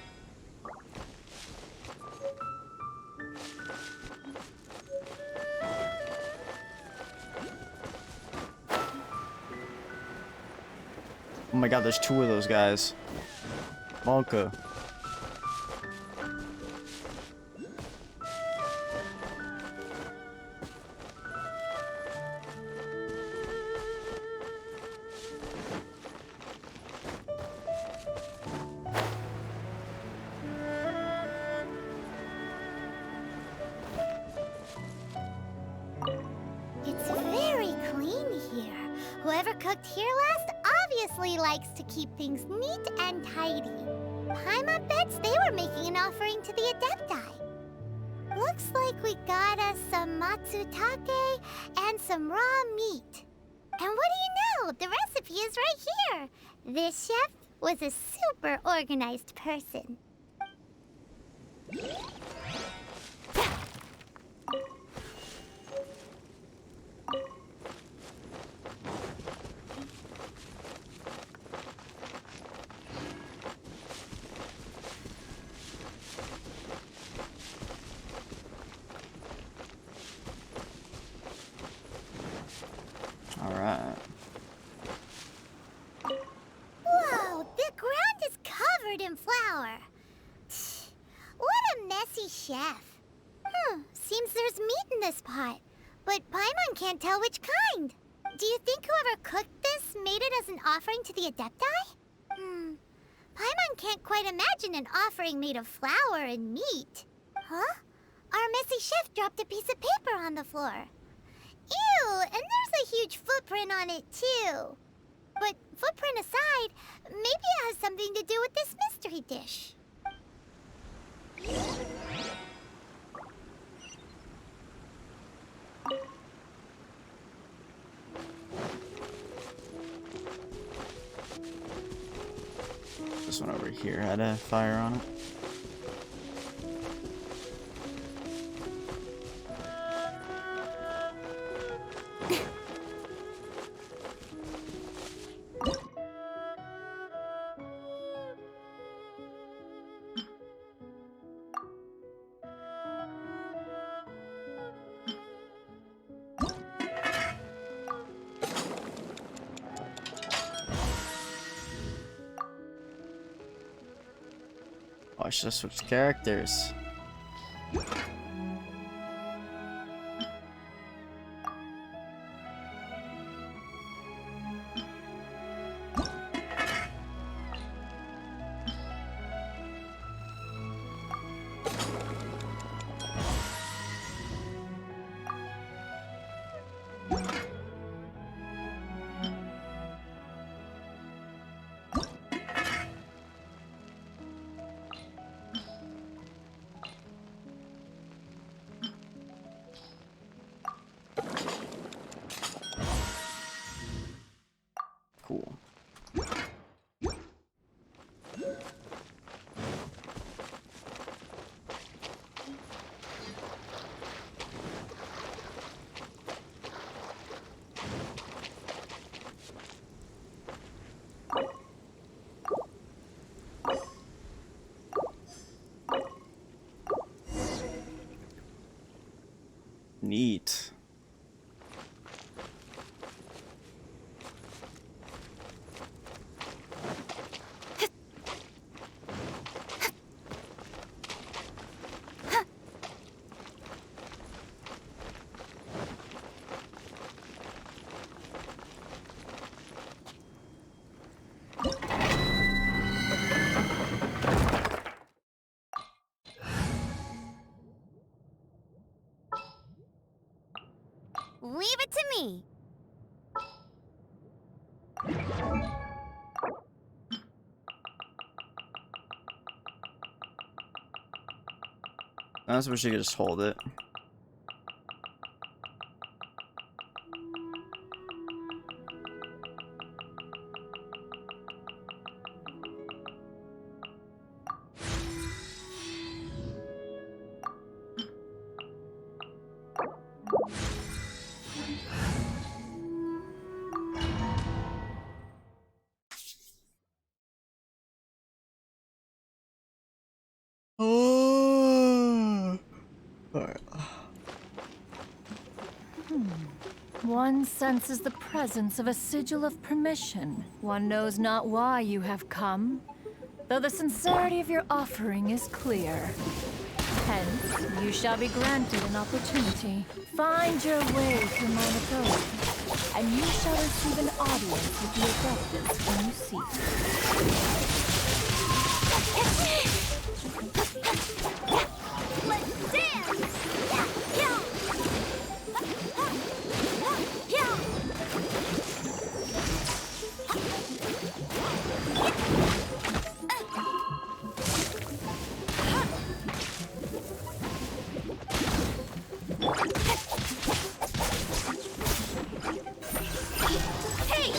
Oh my god, there's two of those guys. Malka. Whoever cooked here last obviously likes to keep things neat and tidy. Paimon bets they were making an offering to the Adepti. Looks like we got us some matsutake and some raw meat. And what do you know? The recipe is right here. This chef was a super organized person. Alright. Whoa, the ground is covered in flour. What a messy chef. Seems there's meat in this pot, but Paimon can't tell which kind. Do you think whoever cooked this made it as an offering to the Adepti? Paimon can't quite imagine an offering made of flour and meat. Huh? Our messy chef dropped a piece of paper on the floor. Ew, and there's a huge footprint on it too. But footprint aside, maybe it has something to do with this mystery dish. This one over here had a fire on it. Oh, I should have switched characters. Cool. Neat. Leave it to me. I wish you could just hold it. One senses the presence of a sigil of permission. One knows not why you have come, though the sincerity of your offering is clear. Hence, you shall be granted an opportunity. Find your way to mine abode, and you shall receive an audience with the Adeptus when you seek. Let's dance! Hey!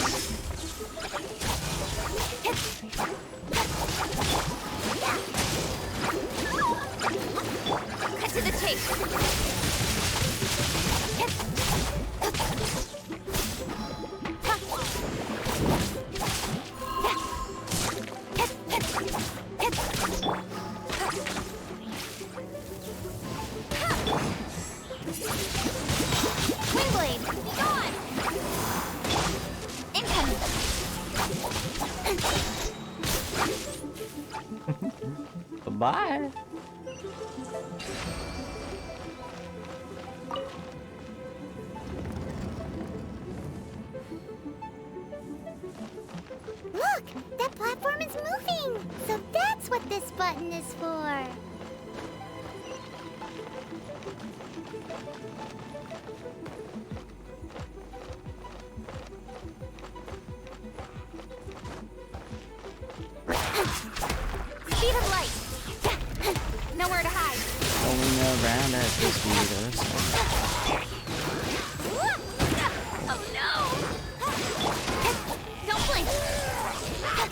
Bye. Look! That platform is moving! So that's what this button is for! Speed of light! Nowhere to hide! Going around at the speed of sound. Oh no! Don't blink! Don't blink!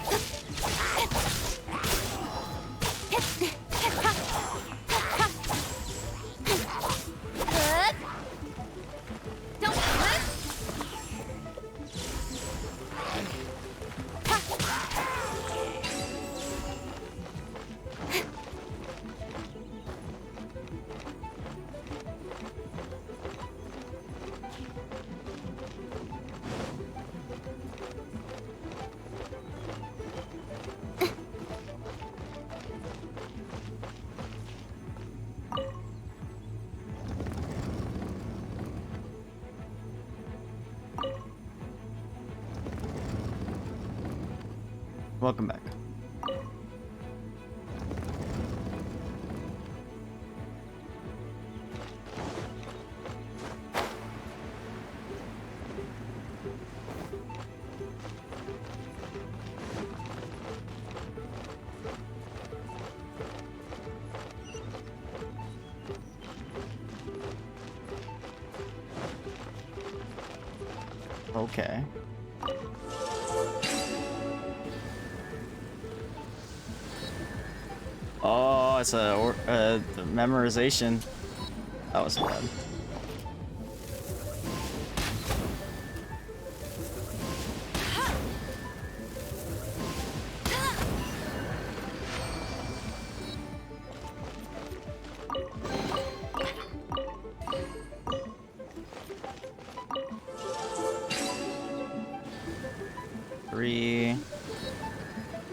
Welcome back. Okay. Oh, it's a memorization. That was bad.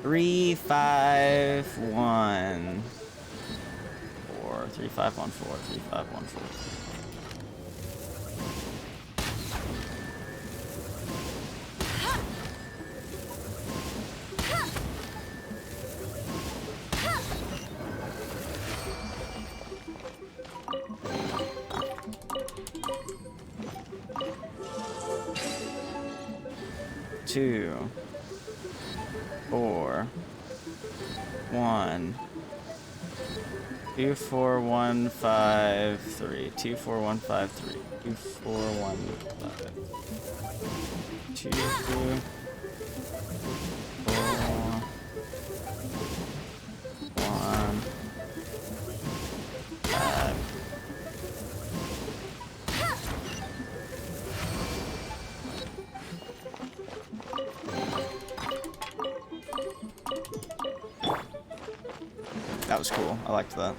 Three, 5, 1, 4. 3, 5, 1, 4. 3, 5, 1, 4. Two, 4, 1, 2, 4, 1, 5, 3. 2, 4, 1, 5, 3. 2, 4, 1, 5. 2, 4, 1, 5. That was cool. I liked that.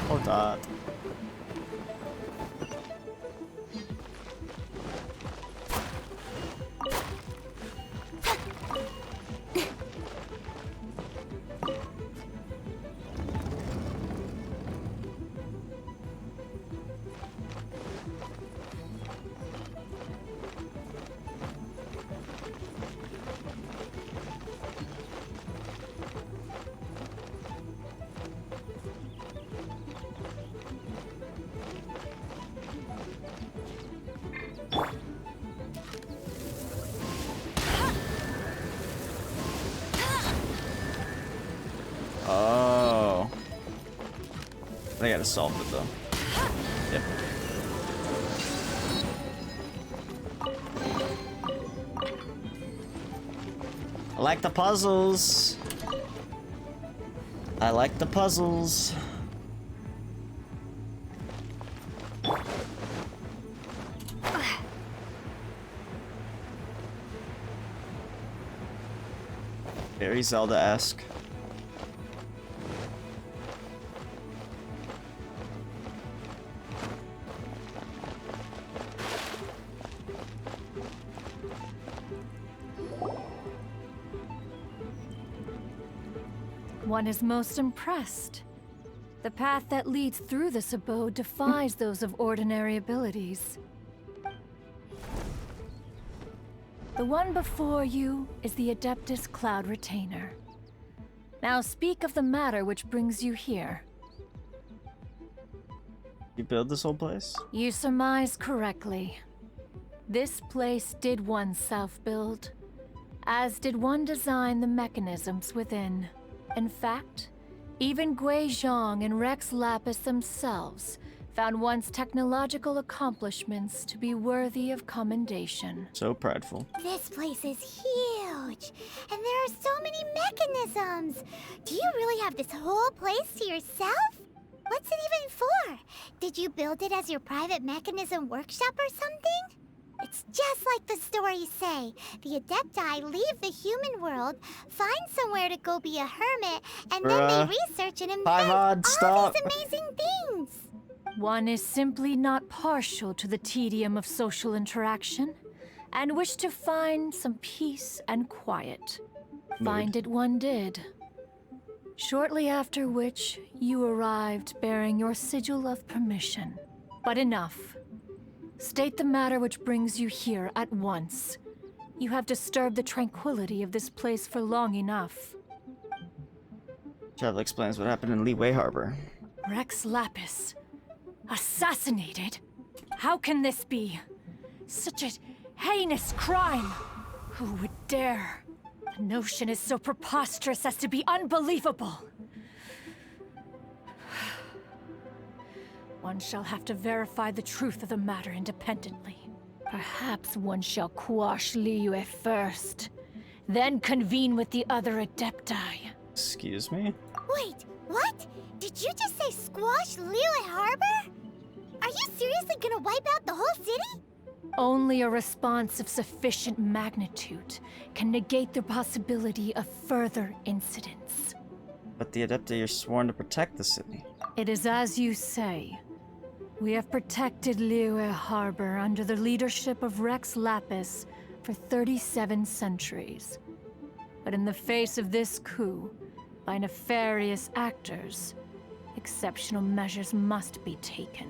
Hold on. I gotta solve it though. Yep. I like the puzzles. I like the puzzles. Very Zelda-esque. One is most impressed. The path that leads through this abode defies those of ordinary abilities. The one before you is the Adeptus Cloud Retainer. Now speak of the matter which brings you here. You build this whole place? You surmise correctly. This place did one self-build, as did one design the mechanisms within. In fact, even Gui Zhang and Rex Lapis themselves found one's technological accomplishments to be worthy of commendation. So prideful. This place is huge, and there are so many mechanisms. Do you really have this whole place to yourself? What's it even for? Did you build it as your private mechanism workshop or something? It's just like the stories say. The Adepti leave the human world, find somewhere to go be a hermit, and then they research and invent all these amazing things. One is simply not partial to the tedium of social interaction, and wished to find some peace and quiet. Find it one did. Shortly after which, you arrived bearing your sigil of permission. But enough. State the matter which brings you here at once. You have disturbed the tranquility of this place for long enough. Travel explains what happened in Liyue Harbor. Rex Lapis. Assassinated? How can this be? Such a heinous crime! Who would dare? The notion is so preposterous as to be unbelievable. One shall have to verify the truth of the matter independently. Perhaps one shall quash Liyue first, then convene with the other Adepti. Excuse me? Wait, what? Did you just say squash Liyue Harbor? Are you seriously gonna wipe out the whole city? Only a response of sufficient magnitude can negate the possibility of further incidents. But the Adepti are sworn to protect the city. It is as you say. We have protected Liyue Harbor under the leadership of Rex Lapis for 37 centuries. But in the face of this coup, by nefarious actors, exceptional measures must be taken.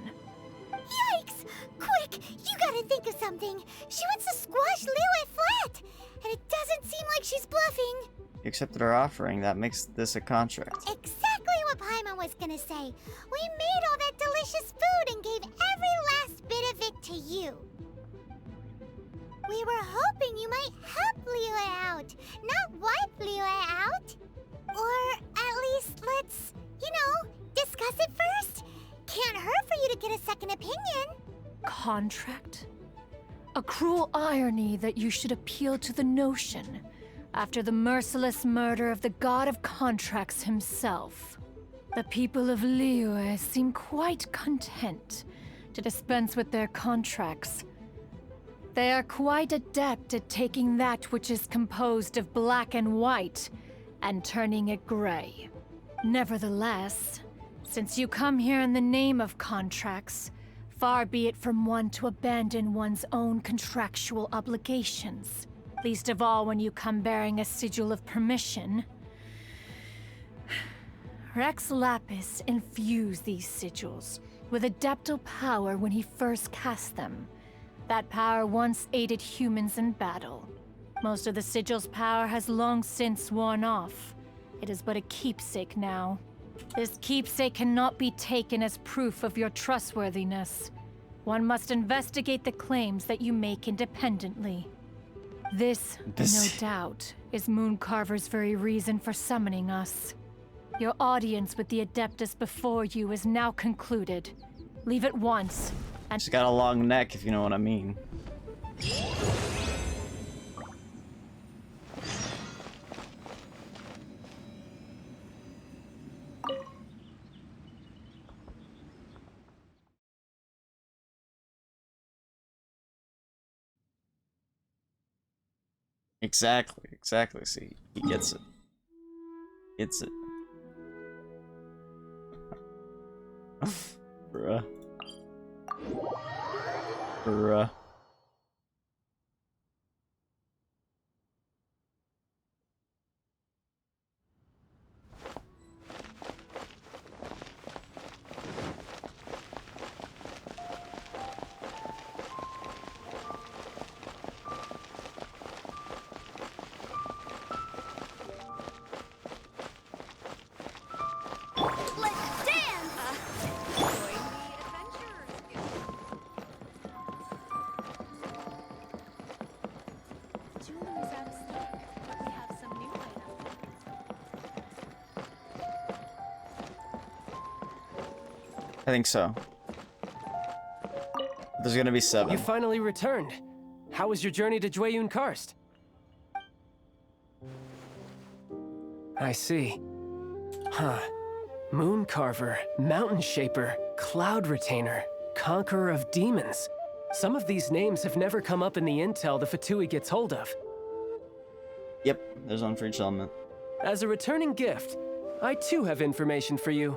Yikes! Quick, you gotta think of something. She wants to squash Liyue flat, and it doesn't seem like she's bluffing. You accepted our offering, that makes this a contract. Exactly what Paimon was gonna say. We made all that delicious food and gave every last bit of it to you. We were hoping you might help Liyue out, not wipe Liyue out. Or at least let's, discuss it first. Can't hurt for you to get a second opinion. Contract? A cruel irony that you should appeal to the notion after the merciless murder of the god of contracts himself. The people of Liyue seem quite content to dispense with their contracts. They are quite adept at taking that which is composed of black and white and turning it gray. Nevertheless, since you come here in the name of contracts, far be it from one to abandon one's own contractual obligations. Least of all when you come bearing a sigil of permission. Rex Lapis infused these sigils with adeptal power when he first cast them. That power once aided humans in battle. Most of the sigil's power has long since worn off. It is but a keepsake now. This keepsake cannot be taken as proof of your trustworthiness. One must investigate the claims that you make independently. This, no doubt, is Mooncarver's very reason for summoning us. Your audience with the Adeptus before you is now concluded. Leave at once. And She's got a long neck, if you know what I mean. Exactly. See, he gets it. Gets it. Bruh. Bruh. Let's dance! jewelry's out of stock, but we have some new items. I think so. There's gonna be 7. You finally returned. How was your journey to Jueyun Karst? I see. Huh. Moon Carver, Mountain Shaper, Cloud Retainer, Conqueror of Demons. Some of these names have never come up in the intel the Fatui gets hold of. Yep, there's one for each element. As a returning gift, I too have information for you.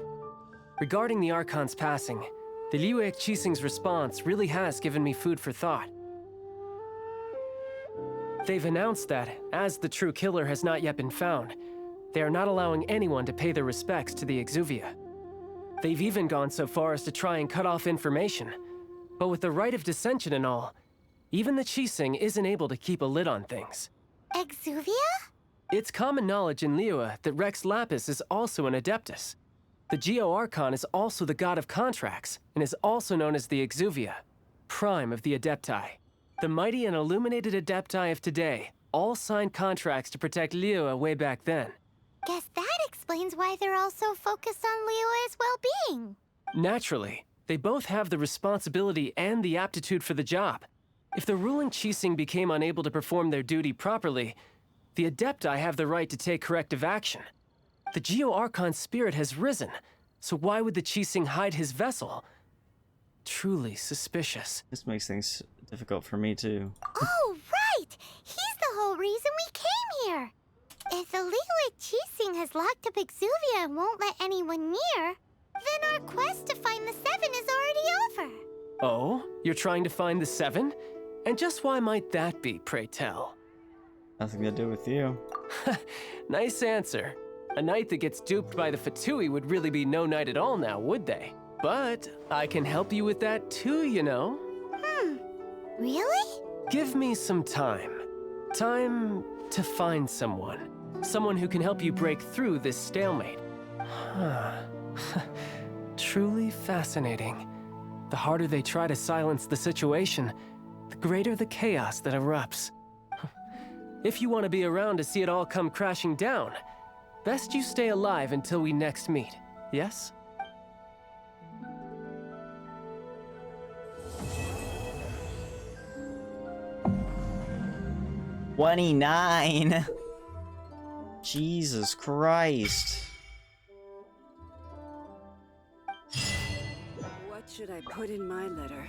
Regarding the Archon's passing, the Liu Qixing's response really has given me food for thought. They've announced that, as the true killer has not yet been found, they are not allowing anyone to pay their respects to the Exuvia. They've even gone so far as to try and cut off information. But with the right of dissension and all, even the Qixing isn't able to keep a lid on things. Exuvia? It's common knowledge in Liyue that Rex Lapis is also an Adeptus. The Geo-Archon is also the god of contracts, and is also known as the Exuvia, prime of the Adepti. The mighty and illuminated Adepti of today all signed contracts to protect Liyue way back then. Guess that explains why they're all so focused on Liyue's well-being. Naturally, they both have the responsibility and the aptitude for the job. If the ruling Qixing became unable to perform their duty properly, the Adepti have the right to take corrective action. The Geo-Archon's spirit has risen, so why would the Qixing hide his vessel? Truly suspicious. This makes things difficult for me too. Oh, right! He's the whole reason we came here! If the Liyue Qixing has locked up Exuvia and won't let anyone near, then our quest to find the 7 is already over. Oh? You're trying to find the 7? And just why might that be, pray tell? Nothing to do with you. Nice answer. A knight that gets duped by the Fatui would really be no knight at all now, would they? But I can help you with that too, you know. Really? Give me some time. Time to find someone. Someone who can help you break through this stalemate. Truly fascinating. The harder they try to silence the situation, the greater the chaos that erupts. If you want to be around to see it all come crashing down, best you stay alive until we next meet, yes? $29. Jesus Christ. What should I put in my letter?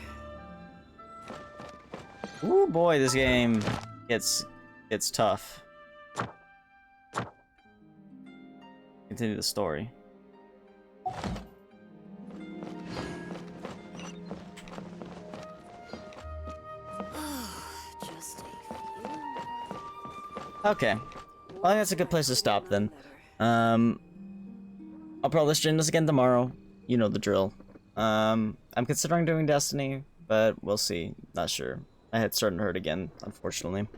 Ooh boy, this game gets tough. Continue the story. Okay. Well, I think that's a good place to stop then. I'll probably stream this again tomorrow. You know the drill. I'm considering doing Destiny, but we'll see. Not sure. My head's starting to hurt again, unfortunately.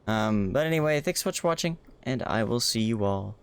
But anyway, thanks so much for watching, and I will see you all